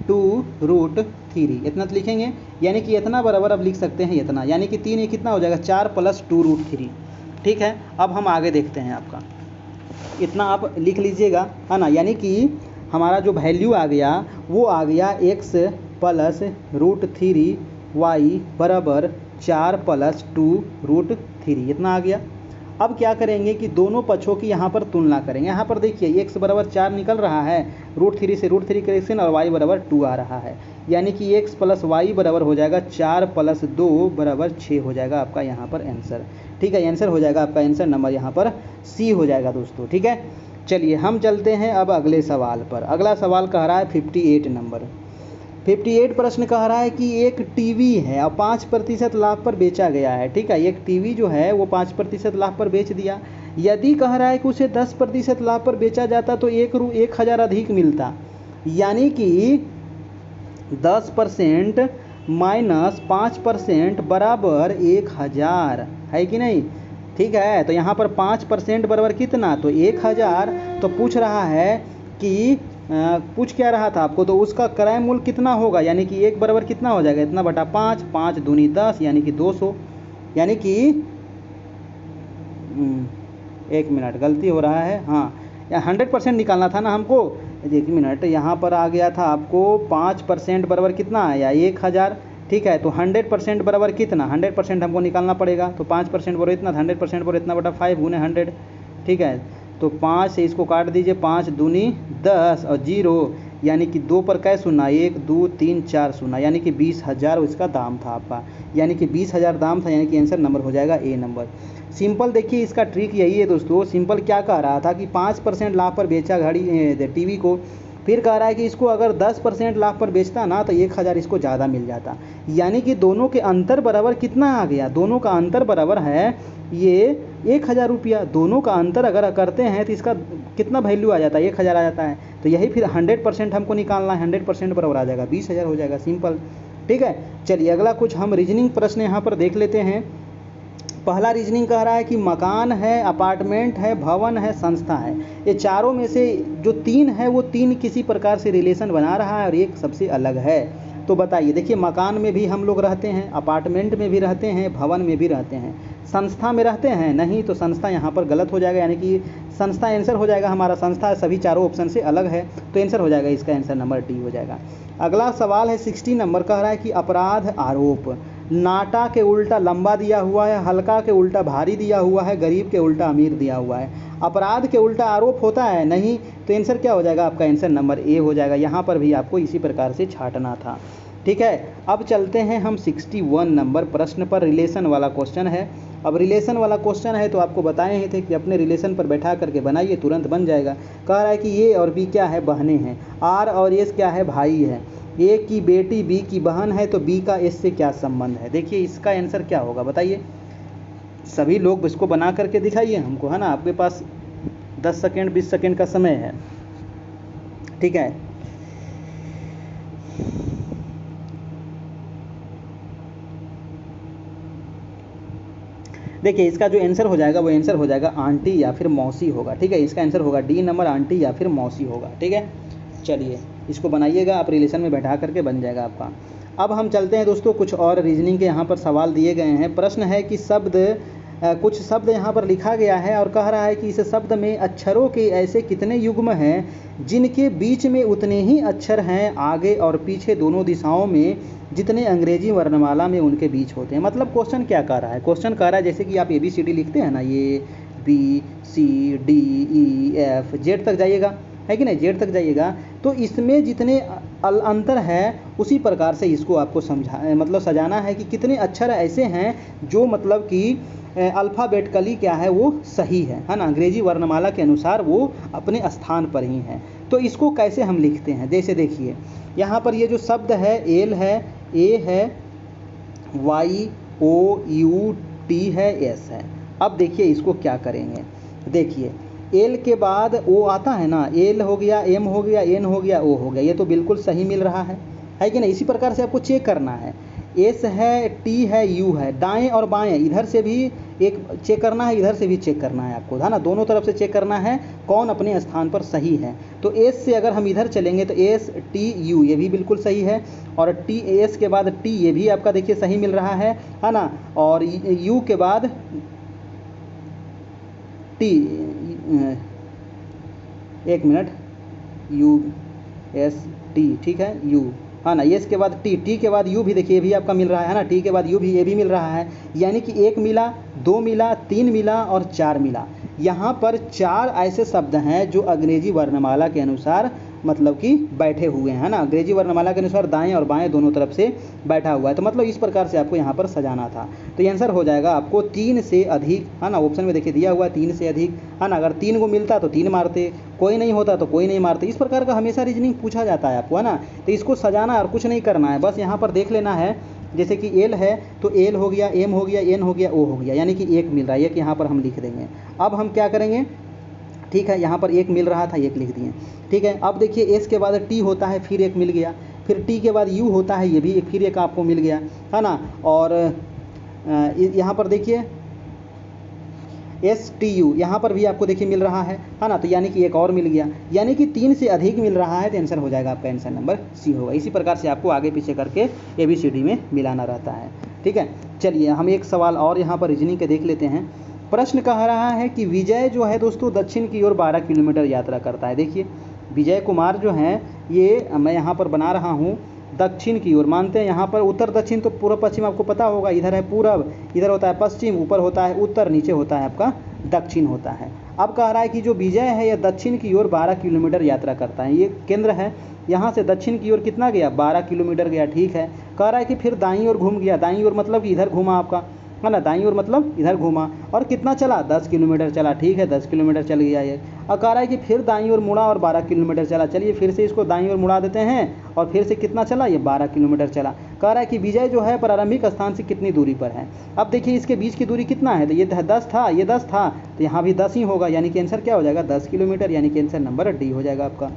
2√3, इतना तो लिखेंगे। यानी कि इतना बराबर अब लिख सकते हैं इतना, यानी कि 3 कितना हो जाएगा 4 + 2√3। ठीक है, अब हम आगे देखते हैं। आपका इतना आप लिख लीजिएगा, है ना। यानी कि हमारा जो वैल्यू आ गया वो आ गया x प्लस √3y बराबर 4 + 2√3, इतना आ गया। अब क्या करेंगे कि दोनों पक्षों की यहाँ पर तुलना करेंगे। यहाँ पर देखिए x बराबर 4 निकल रहा है, √3 से √3 करेक्शन, और y बराबर 2 आ रहा है। यानी कि x प्लस y बराबर हो जाएगा 4 + 2 बराबर 6 हो जाएगा आपका यहाँ पर आंसर। ठीक है, आंसर हो जाएगा आपका आंसर नंबर यहाँ पर C हो जाएगा दोस्तों। ठीक है, चलिए हम चलते हैं अब अगले सवाल पर। अगला सवाल कह रहा है 58 नंबर। 58 प्रश्न कह रहा है कि एक टीवी है और 5% लाभ पर बेचा गया है। ठीक है, एक टीवी जो है वो 5% लाभ पर बेच दिया। यदि कह रहा है कि उसे 10% लाभ पर बेचा जाता तो 1,000 अधिक मिलता, यानी कि 10% माइनस 5% बराबर 1,000, है कि नहीं। ठीक है, तो यहाँ पर 5% बराबर कितना, तो 1,000। तो पूछ रहा है कि पूछ क्या रहा था आपको, तो उसका क्रय मूल्य कितना होगा, यानी कि 1 बराबर कितना हो जाएगा, इतना बटा 5, 5 दूनी 10, यानी कि 200। यानी कि 1 मिनट गलती हो रहा है, हाँ 100% निकालना था ना हमको। 1 मिनट, यहाँ पर आ गया था आपको 5% बराबर कितना आया, 1,000। ठीक है, तो 100% बराबर कितना, 100% हमको निकालना पड़ेगा। तो 5% बराबर इतना, 100% बराबर इतना बटा 5 गुने 100। ठीक है, तो 5 से इसको काट दीजिए, 5 दूनी 10 और 0, यानी कि 2 पर कै शून्य, 1 2 3 4 शून्य, यानी कि 20,000 इसका दाम था आपका, यानी कि 20,000 दाम था, यानी कि आंसर नंबर हो जाएगा ए नंबर। सिंपल देखिए इसका ट्रिक यही है दोस्तों। सिंपल क्या कह रहा था कि 5% लाभ पर बेचा टीवी को, फिर कह रहा है कि इसको अगर 10% लाभ पर बेचता ना तो 1,000 इसको ज़्यादा मिल जाता। यानी कि दोनों के अंतर बराबर कितना आ गया, दोनों का अंतर बराबर है ये 1,000 रुपया। दोनों का अंतर अगर करते हैं तो इसका कितना वैल्यू आ जाता है, 1,000 आ जाता है। तो यही फिर 100% हमको निकालना है, 100% बराबर आ जाएगा 20,000 हो जाएगा, सिंपल। ठीक है, चलिए अगला कुछ हम रीजनिंग प्रश्न यहाँ पर देख लेते हैं। पहला रीजनिंग कह रहा है कि मकान है, अपार्टमेंट है, भवन है, संस्था है, ये चारों में से जो 3 है वो 3 किसी प्रकार से रिलेशन बना रहा है और एक सबसे अलग है। तो बताइए, देखिए मकान में भी हम लोग रहते हैं, अपार्टमेंट में भी रहते हैं, भवन में भी रहते हैं, संस्था में रहते हैं नहीं, तो संस्था यहाँ पर गलत हो जाएगा, यानी कि संस्था आंसर हो जाएगा हमारा। संस्था सभी चारों ऑप्शन से अलग है, तो आंसर हो जाएगा इसका आंसर नंबर डी हो जाएगा। अगला सवाल है 60 नंबर, कह रहा है कि अपराध आरोप, नाटा के उल्टा लंबा दिया हुआ है, हल्का के उल्टा भारी दिया हुआ है, गरीब के उल्टा अमीर दिया हुआ है। अपराध के उल्टा आरोप होता है नहीं, तो आंसर क्या हो जाएगा आपका, आंसर नंबर ए हो जाएगा। यहाँ पर भी आपको इसी प्रकार से छांटना था। ठीक है, अब चलते हैं हम 61 नंबर प्रश्न पर। रिलेशन वाला क्वेश्चन है। अब रिलेशन वाला क्वेश्चन है तो आपको बताए ही थे कि अपने रिलेशन पर बैठा करके बनाइए, तुरंत बन जाएगा। कह रहा है कि ए और बी क्या है, बहनें हैं। आर और एस क्या है, भाई है। ए की बेटी बी की बहन है, तो बी का एस से क्या संबंध है। देखिए इसका आंसर क्या होगा बताइए, सभी लोग इसको बना करके दिखाइए हमको, है ना। आपके पास 10 सेकेंड 20 सेकेंड का समय है। ठीक है, देखिए इसका जो आंसर हो जाएगा वो आंसर हो जाएगा आंटी या फिर मौसी होगा। ठीक है, इसका आंसर होगा डी नंबर, आंटी या फिर मौसी होगा। ठीक है, चलिए इसको बनाइएगा आप, रिलेशन में बैठा करके बन जाएगा आपका। अब हम चलते हैं दोस्तों कुछ और रीजनिंग के यहाँ पर सवाल दिए गए हैं। प्रश्न है कि शब्द कुछ शब्द यहाँ पर लिखा गया है और कह रहा है कि इस शब्द में अक्षरों के ऐसे कितने युग्म हैं जिनके बीच में उतने ही अक्षर हैं आगे और पीछे दोनों दिशाओं में जितने अंग्रेजी वर्णमाला में उनके बीच होते हैं। मतलब क्वेश्चन क्या कह रहा है, क्वेश्चन कह रहा है जैसे कि आप ABCD लिखते हैं ना, ये BCDEF Z तक जाइएगा, है कि नहीं, Z तक जाइएगा, तो इसमें जितने अंतर है उसी प्रकार से इसको आपको मतलब सजाना है कि कितने अक्षर ऐसे हैं जो मतलब कि अल्फ़ाबेटिकली क्या है वो सही है ना, अंग्रेजी वर्णमाला के अनुसार वो अपने स्थान पर ही हैं। तो इसको कैसे हम लिखते हैं, जैसे देखिए यहाँ पर ये जो शब्द है एल है, ए है, YOUT है, S है। अब देखिए इसको क्या करेंगे, देखिए एल के बाद ओ आता है ना, एल हो गया, एम हो गया, एन हो गया, ओ हो गया, ये तो बिल्कुल सही मिल रहा है कि नहीं। इसी प्रकार से आपको चेक करना है, एस है, टी है, यू है, दाएं और बाएं इधर से भी एक चेक करना है, इधर से भी चेक करना है आपको, है ना, दोनों तरफ से चेक करना है कौन अपने स्थान पर सही है। तो एस से अगर हम इधर चलेंगे तो एस टी यू ये भी बिल्कुल सही है, और टी एस के बाद टी ये भी आपका देखिए सही मिल रहा है ना, और यू के बाद टी, एक मिनट, UST ठीक है, यू, हाँ ना, एस के बाद टी के बाद यू भी देखिए ये भी आपका मिल रहा है ना, टी के बाद यू भी ये भी मिल रहा है। यानी कि 1 मिला, 2 मिला, 3 मिला और 4 मिला। यहाँ पर 4 ऐसे शब्द हैं जो अंग्रेजी वर्णमाला के अनुसार मतलब कि बैठे हुए हैं ना, अंग्रेजी वर्णमाला के अनुसार दाएं और बाएं दोनों तरफ से बैठा हुआ है। तो मतलब इस प्रकार से आपको यहाँ पर सजाना था। तो ये आंसर हो जाएगा आपको 3 से अधिक, है ना, ऑप्शन में देखिए दिया हुआ है 3 से अधिक, है ना, अगर 3 को मिलता तो 3 मारते, कोई नहीं होता तो कोई नहीं मारते। इस प्रकार का हमेशा रीजनिंग पूछा जाता है आपको, है ना। तो इसको सजाना और कुछ नहीं करना है, बस यहाँ पर देख लेना है, जैसे कि एल है तो एल हो गया, एम हो गया, एन हो गया, ओ हो गया, यानी कि 1 मिल रहा है, 1 यहाँ पर हम लिख देंगे। अब हम क्या करेंगे, ठीक है, यहाँ पर 1 मिल रहा था, 1 लिख दिए, ठीक है। अब देखिए एस के बाद टी होता है, फिर 1 मिल गया, फिर टी के बाद यू होता है, ये भी फिर 1 आपको मिल गया, है ना। और यहाँ पर देखिए STU यहाँ पर भी आपको देखिए मिल रहा है ना, तो यानी कि 1 और मिल गया, यानी कि 3 से अधिक मिल रहा है, तो आंसर हो जाएगा आपका आंसर नंबर सी होगा। इसी प्रकार से आपको आगे पीछे करके ABCD में मिलाना रहता है, ठीक है। चलिए हम एक सवाल और यहाँ पर रीजनिंग के देख लेते हैं। प्रश्न कह रहा है कि विजय जो है दोस्तों दक्षिण की ओर 12 किलोमीटर यात्रा करता है। देखिए विजय कुमार जो हैं, ये मैं यहाँ पर बना रहा हूँ दक्षिण की ओर, मानते हैं यहाँ पर उत्तर दक्षिण तो पूर्व पश्चिम आपको पता होगा, इधर है पूरब, इधर होता है पश्चिम, ऊपर होता है उत्तर, नीचे होता है आपका दक्षिण होता है। अब कह रहा है कि जो विजय है यह दक्षिण की ओर 12 किलोमीटर यात्रा करता है, ये केंद्र है, यहाँ से दक्षिण की ओर कितना गया, 12 किलोमीटर गया, ठीक है। कह रहा है कि फिर दाईं ओर घूम गया, दाईं ओर मतलब कि इधर घूमा आपका, है ना, दाईं ओर मतलब इधर घूमा, और कितना चला, 10 किलोमीटर चला, ठीक है, 10 किलोमीटर चल गया ये। और कह रहा है कि फिर दाईं ओर मुड़ा और 12 किलोमीटर चला। चलिए फिर से इसको दाईं ओर मुड़ा देते हैं, और फिर से कितना चला, ये 12 किलोमीटर चला। कह रहा है कि विजय जो है प्रारंभिक स्थान से कितनी दूरी पर है। अब देखिए इसके बीच की दूरी कितना है, तो ये 10 था, ये 10 था, तो यहाँ भी 10 ही होगा, यानी कि आंसर क्या हो जाएगा, 10 किलोमीटर, यानी कि आंसर नंबर डी हो जाएगा आपका,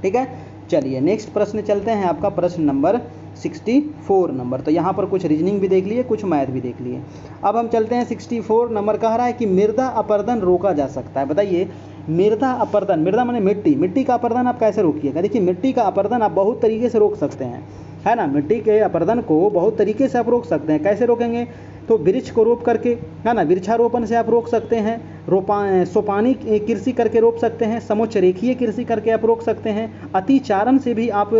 ठीक है। चलिए नेक्स्ट प्रश्न चलते हैं, आपका प्रश्न नंबर 64 नंबर। तो यहाँ पर कुछ रीजनिंग भी देख लिए, कुछ मैथ भी देख लिए। अब हम चलते हैं 64 नंबर। कह रहा है कि मृदा अपरदन रोका जा सकता है। बताइए मृदा अपरदन, मृदा माने मिट्टी, मिट्टी का अपरदन आप कैसे रोकिएगा। देखिए मिट्टी का अपरदन आप बहुत तरीके से रोक सकते हैं, है ना, मिट्टी के अपरदन को बहुत तरीके से आप रोक सकते हैं। कैसे रोकेंगे, तो वृक्ष को रोप करके, है ना, वृक्षारोपण से आप रोक सकते हैं, सोपानी कृषि करके रोक सकते हैं, समुच्च रेखीय कृषि करके आप रोक सकते हैं, अतिचारण से भी आप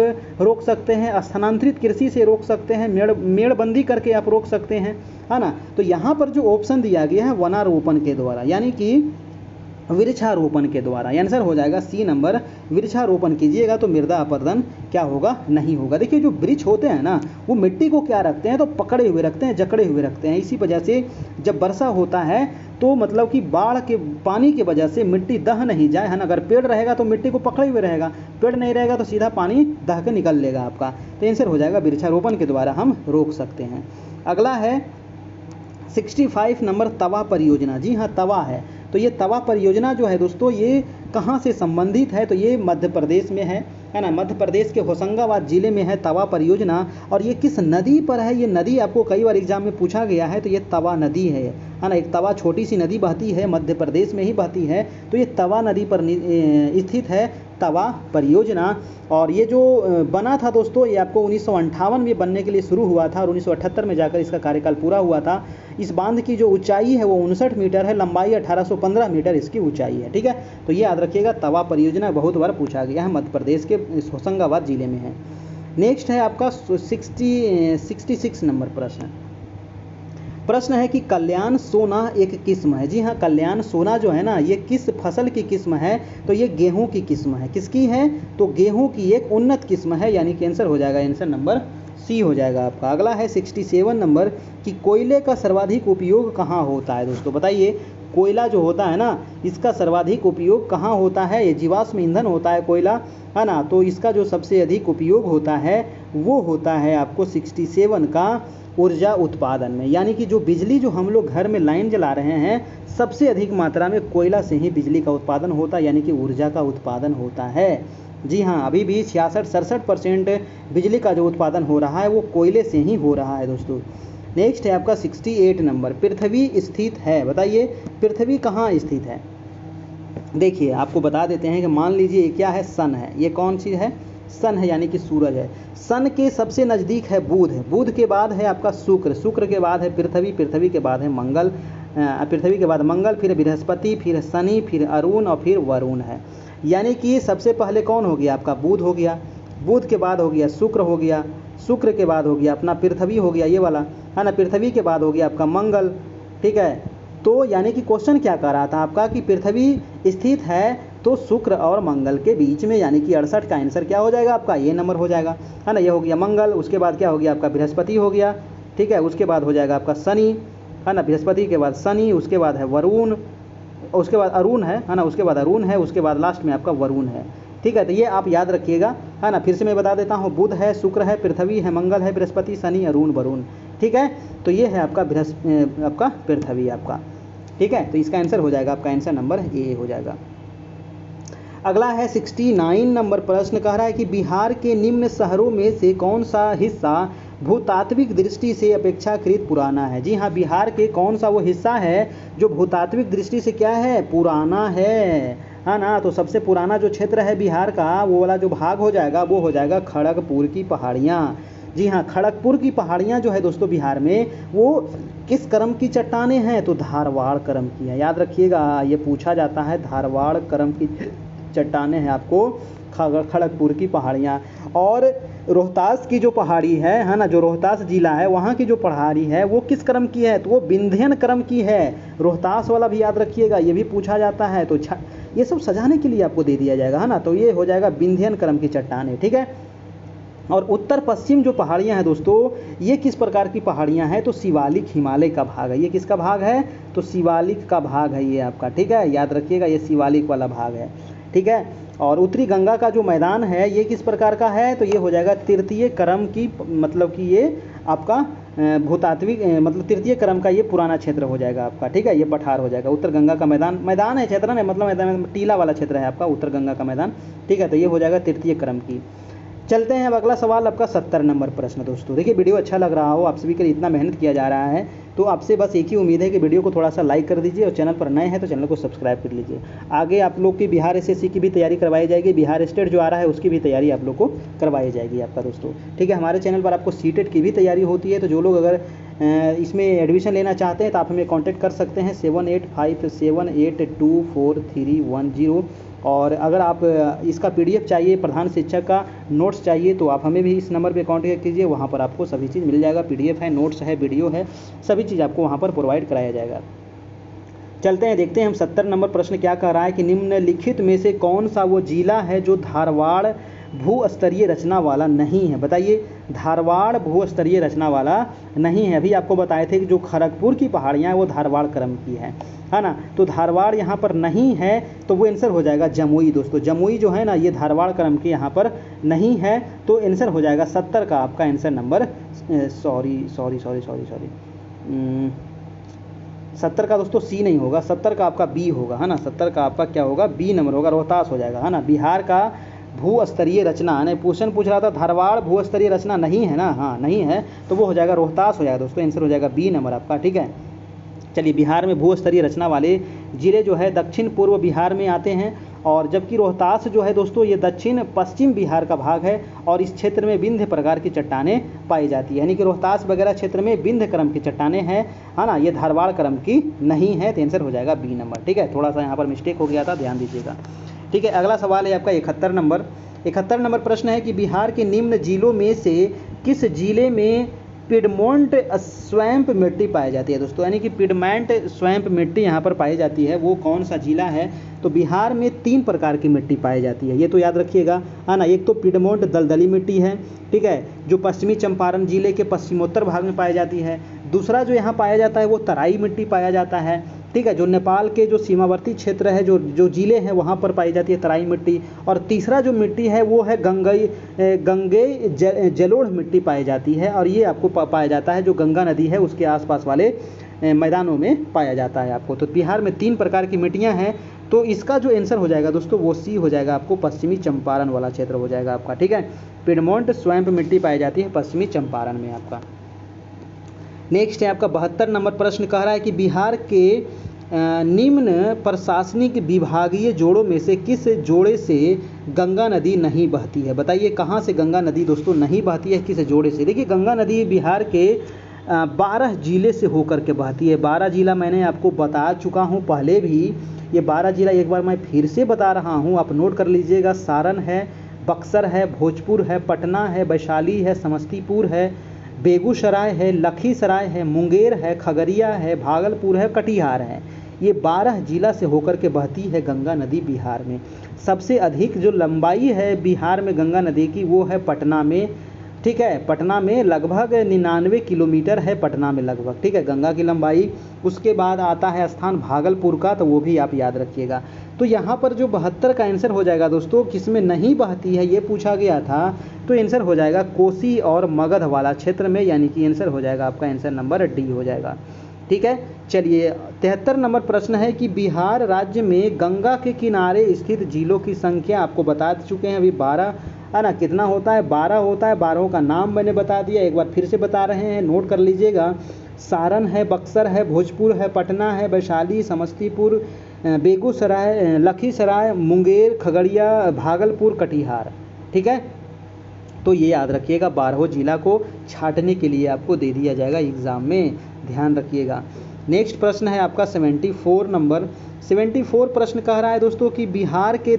रोक सकते हैं, स्थानांतरित कृषि से रोक सकते हैं, मेड़बंदी करके आप रोक सकते हैं, है ना। तो यहाँ पर जो ऑप्शन दिया गया है वनारोपण के द्वारा, यानी कि वृक्षारोपण के द्वारा, आंसर हो जाएगा सी नंबर, वृक्षारोपण कीजिएगा तो मृदा अपरदन क्या होगा, नहीं होगा। देखिए जो वृक्ष होते हैं ना वो मिट्टी को क्या रखते हैं, तो पकड़े हुए रखते हैं, जकड़े हुए रखते हैं। इसी वजह से जब वर्षा होता है तो मतलब कि बाढ़ के पानी की वजह से मिट्टी दह नहीं जाए, है ना। अगर पेड़ रहेगा तो मिट्टी को पकड़े हुए रहेगा, पेड़ नहीं रहेगा तो सीधा पानी दह के निकल लेगा आपका। तो आंसर हो जाएगा वृक्षारोपण के द्वारा हम रोक सकते हैं। अगला है 65 नंबर, तवा परियोजना। जी हाँ, तवा है। तो ये तवा परियोजना जो है दोस्तों ये कहाँ से संबंधित है, तो ये मध्य प्रदेश में है है ना। मध्य प्रदेश के होशंगाबाद जिले में है तवा परियोजना, और ये किस नदी पर है? ये नदी आपको कई बार एग्जाम में पूछा गया है, तो ये तवा नदी है ना। एक तवा छोटी सी नदी बहती है, मध्य प्रदेश में ही बहती है, तो ये तवा नदी पर स्थित है तवा परियोजना। और ये जो बना था दोस्तों, ये आपको 1958 में बनने के लिए शुरू हुआ था और 1978 में जाकर इसका कार्यकाल पूरा हुआ था। इस बांध की जो ऊंचाई है वो 59 मीटर है, लंबाई 1815 मीटर इसकी ऊंचाई है, ठीक है। तो ये याद रखिएगा, तवा परियोजना बहुत बार पूछा गया है, मध्य प्रदेश के होशंगाबाद जिले में है। नेक्स्ट है आपका 66 नंबर प्रश्न है कि कल्याण सोना एक किस्म है। जी हाँ, कल्याण सोना जो है ना, ये किस फसल की किस्म है? तो ये गेहूं की किस्म है। किसकी है? तो गेहूं की एक उन्नत किस्म है, यानी कि आंसर हो जाएगा, आंसर नंबर सी हो जाएगा आपका। अगला है 67 नंबर कि कोयले का सर्वाधिक उपयोग कहाँ होता है? दोस्तों बताइए, कोयला जो होता है ना, इसका सर्वाधिक उपयोग कहाँ होता है? ये जीवाश्म ईंधन होता है कोयला, है ना। तो इसका जो सबसे अधिक उपयोग होता है वो होता है आपको 67 का ऊर्जा उत्पादन में, यानी कि जो बिजली जो हम लोग घर में लाइन जला रहे हैं, सबसे अधिक मात्रा में कोयला से ही बिजली का उत्पादन होता है, यानी कि ऊर्जा का उत्पादन होता है। जी हाँ, अभी भी 66-67% बिजली का जो उत्पादन हो रहा है वो कोयले से ही हो रहा है दोस्तों। नेक्स्ट है आपका 68 नंबर, पृथ्वी स्थित है। बताइए पृथ्वी कहाँ स्थित है? देखिए आपको बता देते हैं कि मान लीजिए क्या है, सन है। ये कौन चीज़ है? सन है, यानी कि सूरज है। सन के सबसे नज़दीक है बुध, बुध के बाद है आपका शुक्र, शुक्र के बाद है पृथ्वी, पृथ्वी के बाद है मंगल, पृथ्वी के बाद मंगल, फिर बृहस्पति, फिर शनि, फिर अरुण और फिर वरुण है। यानी कि सबसे पहले कौन हो गया? आपका बुध हो गया, बुध के बाद हो गया शुक्र हो गया, शुक्र के बाद हो गया अपना पृथ्वी हो गया, ये वाला है ना, पृथ्वी के बाद हो गया आपका मंगल, ठीक है। तो यानी कि क्वेश्चन क्या कह रहा था आपका कि पृथ्वी स्थित है तो शुक्र और मंगल के बीच में, यानी कि 68 का आंसर क्या हो जाएगा आपका? ये नंबर हो जाएगा, है ना। ये हो गया मंगल, उसके बाद क्या हो गया आपका? बृहस्पति हो गया, ठीक है। उसके बाद हो जाएगा आपका शनि, है ना, बृहस्पति के बाद शनि, उसके बाद है वरुण, उसके बाद अरुण है ना, उसके बाद अरुण है, उसके बाद लास्ट में आपका वरुण है, ठीक है। तो ये आप याद रखिएगा, है ना। फिर से मैं बता देता हूँ, बुध है, शुक्र है, पृथ्वी है, मंगल है, बृहस्पति, शनि, अरुण, वरुण, ठीक है। तो ये है आपका आपका पृथ्वी आपका, ठीक है। तो इसका आंसर हो जाएगा आपका आंसर नंबर ए हो जाएगा। अगला है 69 नंबर प्रश्न, कह रहा है कि बिहार के निम्न शहरों में से कौन सा हिस्सा भूतात्विक दृष्टि से अपेक्षाकृत पुराना है? जी हाँ, बिहार के कौन सा वो हिस्सा है जो भूतात्विक दृष्टि से क्या है? पुराना है ना। तो सबसे पुराना जो क्षेत्र है बिहार का, वो वाला जो भाग हो जाएगा वो हो जाएगा खड़गपुर की पहाड़ियाँ। जी हाँ, खड़गपुर की पहाड़ियाँ जो है दोस्तों बिहार में, वो किस क्रम की चट्टानें हैं? तो धारवाड़ क्रम की है, याद रखिएगा, ये पूछा जाता है, धारवाड़ क्रम की चट्टानें हैं आपको खड़गपुर की पहाड़ियाँ। और रोहतास की जो पहाड़ी है ना, जो रोहतास जिला है, वहाँ की जो पहाड़ी है वो किस क्रम की है? तो वो विंध्यन क्रम की है। रोहतास वाला भी याद रखिएगा, ये भी पूछा जाता है। तो ये सब सजाने के लिए आपको दे दिया जाएगा, है ना। तो ये हो जाएगा विंध्यन क्रम की चट्टानें, ठीक है। और उत्तर पश्चिम जो पहाड़ियाँ हैं दोस्तों, ये किस प्रकार की पहाड़ियाँ हैं? तो शिवालिक हिमालय का भाग है। ये किसका भाग है? तो शिवालिक का भाग है ये आपका, ठीक है। याद रखिएगा, ये शिवालिक वाला भाग है, ठीक है। और उत्तरी गंगा का जो मैदान है ये किस प्रकार का है? तो ये हो जाएगा तृतीय क्रम की, मतलब कि ये आपका भूतात्विक, मतलब तृतीय क्रम का ये पुराना क्षेत्र हो जाएगा आपका, ठीक है। ये पठार हो जाएगा, उत्तर गंगा का मैदान है, क्षेत्र नहीं, मतलब मैदान टीला वाला क्षेत्र है आपका, उत्तर गंगा का मैदान, ठीक है। तो ये हो जाएगा तृतीय क्रम की। चलते हैं अब अगला सवाल आपका 70 नंबर प्रश्न। दोस्तों देखिए, वीडियो अच्छा लग रहा हो, आप सभी के लिए इतना मेहनत किया जा रहा है, तो आपसे बस एक ही उम्मीद है कि वीडियो को थोड़ा सा लाइक कर दीजिए और चैनल पर नए हैं तो चैनल को सब्सक्राइब कर लीजिए। आगे आप लोग की बिहार एसएससी की भी तैयारी करवाई जाएगी, बिहार स्टेट जो आ रहा है उसकी भी तैयारी आप लोग को करवाई जाएगी आपका दोस्तों, ठीक है। हमारे चैनल पर आपको सीटेट की भी तैयारी होती है, तो जो लोग अगर इसमें एडमिशन लेना चाहते हैं तो आप हमें कॉन्टैक्ट कर सकते हैं 7857824310। और अगर आप इसका PDF चाहिए, प्रधान शिक्षक का नोट्स चाहिए, तो आप हमें भी इस नंबर पे कांटेक्ट कीजिए, वहाँ पर आपको सभी चीज़ मिल जाएगा। PDF है, नोट्स है, वीडियो है, सभी चीज़ आपको वहाँ पर प्रोवाइड कराया जाएगा। चलते हैं, देखते हैं हम 70 नंबर प्रश्न क्या कह रहा है कि निम्नलिखित में से कौन सा वो जिला है जो धारवाड़ भूस्तरीय रचना वाला नहीं है? बताइए, धारवाड़ भूस्तरीय रचना वाला नहीं है। अभी आपको बताए थे कि जो खड़गपुर की पहाड़ियाँ हैं वो धारवाड़ क्रम की है ना। तो धारवाड़ यहाँ पर नहीं है, तो वो आंसर हो जाएगा जमुई। दोस्तों जमुई जो है ना, ये धारवाड़ क्रम की यहाँ पर नहीं है, तो आंसर हो जाएगा 70 का आपका आंसर नंबर, सॉरी 70 का दोस्तों सी नहीं होगा, 70 का आपका बी होगा, है ना। 70 का आपका क्या होगा? बी नंबर होगा, रोहतास हो जाएगा, है ना। बिहार का भूस्तरीय रचना, नहीं क्वेश्चन पूछ रहा था धारवाड़ भूस्तरीय रचना नहीं है ना, हाँ नहीं है, तो वो हो जाएगा रोहतास हो जाएगा दोस्तों, आंसर हो जाएगा बी नंबर आपका। ठीक है, चलिए बिहार में भूस्तरीय रचना वाले जिले जो है दक्षिण पूर्व बिहार में आते हैं, और जबकि रोहतास जो है दोस्तों ये दक्षिण पश्चिम बिहार का भाग है, और इस क्षेत्र में विंध्य प्रकार की चट्टानें पाई जाती है, यानी कि रोहतास वगैरह क्षेत्र में विंध्य क्रम की चट्टानें हैं, है ना, ये धारवाड़ क्रम की नहीं है, तो आंसर हो जाएगा बी नंबर। ठीक है, थोड़ा सा यहाँ पर मिस्टेक हो गया था, ध्यान दीजिएगा। ठीक है, अगला सवाल है आपका 71 नंबर। 71 नंबर प्रश्न है कि बिहार के निम्न जिलों में से किस जिले में पिडमोंट स्वैम्प मिट्टी पाई जाती है दोस्तों, यानी कि पिडमेंट स्वैम्प मिट्टी यहाँ पर पाई जाती है, वो कौन सा जिला है? तो बिहार में 3 प्रकार की मिट्टी पाई जाती है, ये तो याद रखिएगा, है ना। एक तो पिडमोंट दलदली मिट्टी है, ठीक है, जो पश्चिमी चंपारण जिले के पश्चिमोत्तर भाग में पाई जाती है। दूसरा जो यहाँ पाया जाता है वो तराई मिट्टी पाया जाता है, ठीक है, जो नेपाल के जो सीमावर्ती क्षेत्र है, जो जिले हैं वहाँ पर पाई जाती है तराई मिट्टी। और तीसरा जो मिट्टी है वो है गंगे जलोढ़ मिट्टी पाई जाती है, और ये आपको पाया जाता है जो गंगा नदी है उसके आसपास वाले मैदानों में पाया जाता है आपको। तो बिहार में 3 प्रकार की मिट्टियाँ हैं, तो इसका जो आंसर हो जाएगा दोस्तों वो सी हो जाएगा आपको, पश्चिमी चंपारण वाला क्षेत्र हो जाएगा आपका। ठीक है, पिडमोंट स्वैम्प मिट्टी पाई जाती है पश्चिमी चंपारण में आपका। नेक्स्ट है आपका 72 नंबर प्रश्न, कह रहा है कि बिहार के निम्न प्रशासनिक विभागीय जोड़ों में से किस जोड़े से गंगा नदी नहीं बहती है? बताइए कहाँ से गंगा नदी दोस्तों नहीं बहती है, किस जोड़े से? देखिए गंगा नदी बिहार के 12 जिले से होकर के बहती है। 12 जिला मैंने आपको बता चुका हूँ पहले भी, ये 12 जिला एक बार मैं फिर से बता रहा हूँ, आप नोट कर लीजिएगा। सारण है, बक्सर है, भोजपुर है, पटना है, वैशाली है, समस्तीपुर है, बेगूसराय है, लखीसराय है, मुंगेर है, खगड़िया है, भागलपुर है, कटिहार है। ये 12 जिला से होकर के बहती है गंगा नदी बिहार में। सबसे अधिक जो लंबाई है बिहार में गंगा नदी की वो है पटना में, ठीक है, पटना में लगभग 99 किलोमीटर है, पटना में लगभग, ठीक है, गंगा की लंबाई। उसके बाद आता है स्थान भागलपुर का, तो वो भी आप याद रखिएगा। तो यहाँ पर जो 72 का आंसर हो जाएगा दोस्तों, किसमें नहीं बहती है ये पूछा गया था, तो आंसर हो जाएगा कोसी और मगध वाला क्षेत्र में, यानी कि आंसर हो जाएगा आपका आंसर नंबर डी हो जाएगा। ठीक है, चलिए 73 नंबर प्रश्न है कि बिहार राज्य में गंगा के किनारे स्थित जिलों की संख्या आपको बता चुके हैं अभी 12, है ना, कितना होता है? 12 होता है। 12 का नाम मैंने बता दिया, एक बार फिर से बता रहे हैं, नोट कर लीजिएगा। सारण है, बक्सर है, भोजपुर है, पटना है, वैशाली, समस्तीपुर, बेगूसराय, लखीसराय, मुंगेर, खगड़िया, भागलपुर, कटिहार। ठीक है, तो ये याद रखिएगा, 12 जिला को छांटने के लिए आपको दे दिया जाएगा एग्ज़ाम में, ध्यान रखिएगा। नेक्स्ट प्रश्न है आपका 74 नंबर। 74 प्रश्न कह रहा है दोस्तों कि बिहार के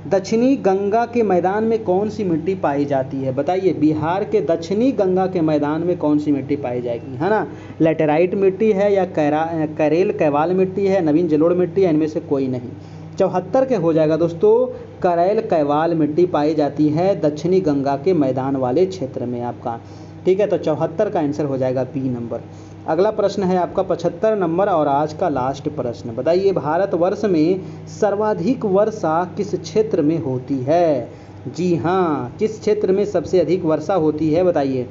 दक्षिणी गंगा के मैदान में कौन सी मिट्टी पाई जाती है? बताइए बिहार के दक्षिणी गंगा के मैदान में कौन सी मिट्टी पाई जाएगी, है ना? लेटेराइट मिट्टी है या करेल कैवाल मिट्टी है, नवीन जलोढ़ मिट्टी है, इनमें से कोई नहीं। 74 के हो जाएगा दोस्तों, करेल कैवाल मिट्टी पाई जाती है दक्षिणी गंगा के मैदान वाले क्षेत्र में आपका। ठीक है, तो 74 का आंसर हो जाएगा बी नंबर। अगला प्रश्न है आपका 75 नंबर और आज का लास्ट प्रश्न। बताइए भारतवर्ष में सर्वाधिक वर्षा किस क्षेत्र में होती है? जी हाँ, किस क्षेत्र में सबसे अधिक वर्षा होती है बताइए,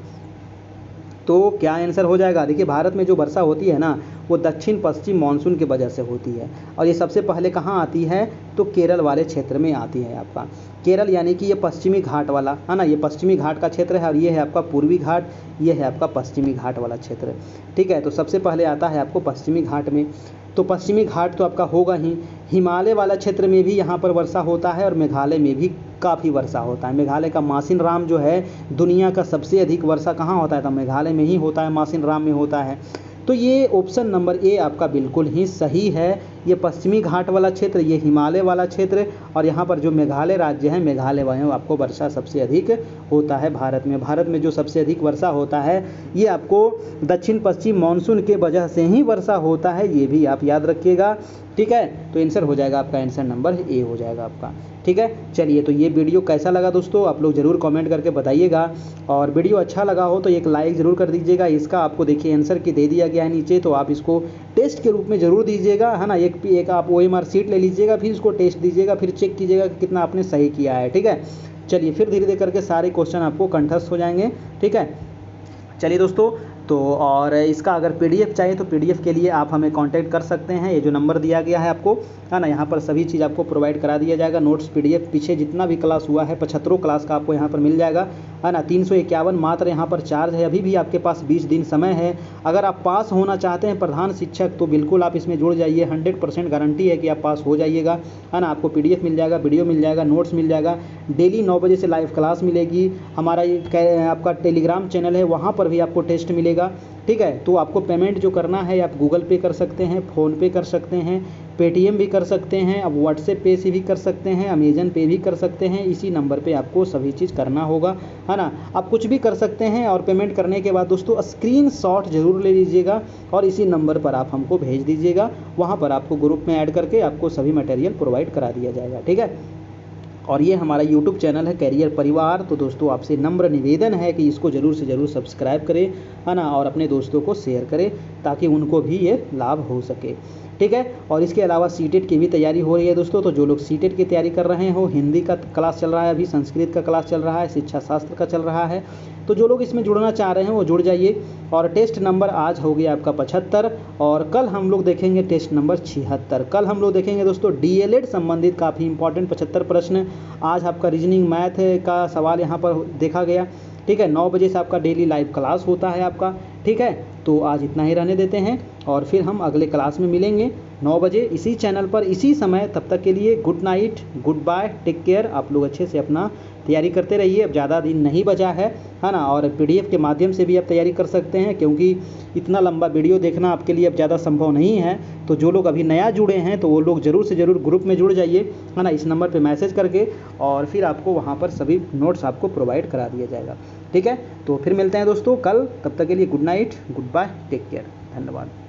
तो क्या आंसर हो जाएगा? देखिए भारत में जो वर्षा होती है ना वो दक्षिण पश्चिम मानसून की वजह से होती है, और ये सबसे पहले कहाँ आती है? तो केरल वाले क्षेत्र में आती है आपका। केरल यानी कि ये पश्चिमी घाट वाला, है ना, ये पश्चिमी घाट का क्षेत्र है, और ये है आपका पूर्वी घाट, ये है आपका पश्चिमी घाट वाला क्षेत्र। ठीक है, तो सबसे पहले आता है आपको पश्चिमी घाट में, तो पश्चिमी घाट तो आपका होगा ही। हिमालय वाला क्षेत्र में भी यहाँ पर वर्षा होता है, और मेघालय में भी काफ़ी वर्षा होता है। मेघालय का मासिन राम जो है दुनिया का सबसे अधिक वर्षा कहाँ होता है? तो मेघालय में ही होता है, मासिन राम में होता है। तो ये ऑप्शन नंबर ए आपका बिल्कुल ही सही है। ये पश्चिमी घाट वाला क्षेत्र, ये हिमालय वाला क्षेत्र, और यहाँ पर जो मेघालय राज्य है, मेघालय में आपको वर्षा सबसे अधिक होता है भारत में। भारत में जो सबसे अधिक वर्षा होता है ये आपको दक्षिण पश्चिम मानसून के वजह से ही वर्षा होता है, ये भी आप याद रखिएगा। ठीक है, तो आंसर हो जाएगा आपका आंसर नंबर ए हो जाएगा आपका। ठीक है, चलिए तो ये वीडियो कैसा लगा दोस्तों आप लोग ज़रूर कमेंट करके बताइएगा, और वीडियो अच्छा लगा हो तो एक लाइक ज़रूर कर दीजिएगा। इसका आपको देखिए आंसर की दे दिया गया है नीचे, तो आप इसको टेस्ट के रूप में ज़रूर दीजिएगा, है ना। एक आप OMR शीट ले लीजिएगा, फिर इसको टेस्ट दीजिएगा, फिर चेक कीजिएगा कि कितना आपने सही किया है। ठीक है, चलिए फिर धीरे धीरे करके सारे क्वेश्चन आपको कंठस्थ हो जाएंगे। ठीक है, चलिए दोस्तों तो और इसका अगर पीडीएफ चाहिए तो पीडीएफ के लिए आप हमें कांटेक्ट कर सकते हैं। ये जो नंबर दिया गया है आपको, है ना, यहाँ पर सभी चीज़ आपको प्रोवाइड करा दिया जाएगा। नोट्स पीडीएफ पीछे जितना भी क्लास हुआ है 75 क्लास का आपको यहाँ पर मिल जाएगा, है ना। 351 मात्र यहाँ पर चार्ज है। अभी भी आपके पास 20 दिन समय है। अगर आप पास होना चाहते हैं प्रधान शिक्षक तो बिल्कुल आप इसमें जुड़ जाइए। 100% गारंटी है कि आप पास हो जाइएगा, है ना। आपको पीडीएफ मिल जाएगा, वीडियो मिल जाएगा, नोट्स मिल जाएगा। डेली 9 बजे से लाइव क्लास मिलेगी। हमारा ये आपका टेलीग्राम चैनल है, वहाँ पर भी आपको टेस्ट मिलेगा, ठीक है। तो आपको पेमेंट जो करना है आप गूगल पे कर सकते हैं, फ़ोनपे कर सकते हैं, पेटीएम भी कर सकते हैं, अब व्हाट्सएप पे से भी कर सकते हैं, अमेजन पे भी कर सकते हैं। इसी नंबर पे आपको सभी चीज़ करना होगा, है ना। आप कुछ भी कर सकते हैं और पेमेंट करने के बाद दोस्तों स्क्रीनशॉट ज़रूर ले लीजिएगा और इसी नंबर पर आप हमको भेज दीजिएगा। वहाँ पर आपको ग्रुप में ऐड करके आपको सभी मटेरियल प्रोवाइड करा दिया जाएगा, ठीक है। और ये हमारा यूट्यूब चैनल है कैरियर परिवार। तो दोस्तों आपसे नम्र निवेदन है कि इसको ज़रूर से ज़रूर सब्सक्राइब करें, है ना, और अपने दोस्तों को शेयर करें ताकि उनको भी ये लाभ हो सके, ठीक है। और इसके अलावा सीटेट की भी तैयारी हो रही है दोस्तों। तो जो लोग सीटेट की तैयारी कर रहे हो, हिंदी का क्लास चल रहा है, अभी संस्कृत का क्लास चल रहा है, शिक्षा शास्त्र का चल रहा है, तो जो लोग इसमें जुड़ना चाह रहे हैं वो जुड़ जाइए। और टेस्ट नंबर आज हो गया आपका 75 और कल हम लोग देखेंगे टेस्ट नंबर 76। कल हम लोग देखेंगे दोस्तों डीएलएड संबंधित काफ़ी इंपॉर्टेंट 75 प्रश्न। आज आपका रीजनिंग मैथ का सवाल यहाँ पर देखा गया, ठीक है। 9 बजे से आपका डेली लाइव क्लास होता है आपका, ठीक है। तो आज इतना ही रहने देते हैं और फिर हम अगले क्लास में मिलेंगे 9 बजे इसी चैनल पर इसी समय। तब तक के लिए good night, goodbye, take care. आप लोग अच्छे से अपना तैयारी करते रहिए। अब ज़्यादा दिन नहीं बचा है ना। और पीडीएफ के माध्यम से भी आप तैयारी कर सकते हैं क्योंकि इतना लंबा वीडियो देखना आपके लिए अब ज़्यादा संभव नहीं है। तो जो लोग अभी नया जुड़े हैं तो वो लोग ज़रूर से ज़रूर ग्रुप में जुड़ जाइए, है ना, इस नंबर पे मैसेज करके, और फिर आपको वहाँ पर सभी नोट्स आपको प्रोवाइड करा दिया जाएगा, ठीक है। तो फिर मिलते हैं दोस्तों कल। तब तक के लिए good night, goodbye, take care, धन्यवाद।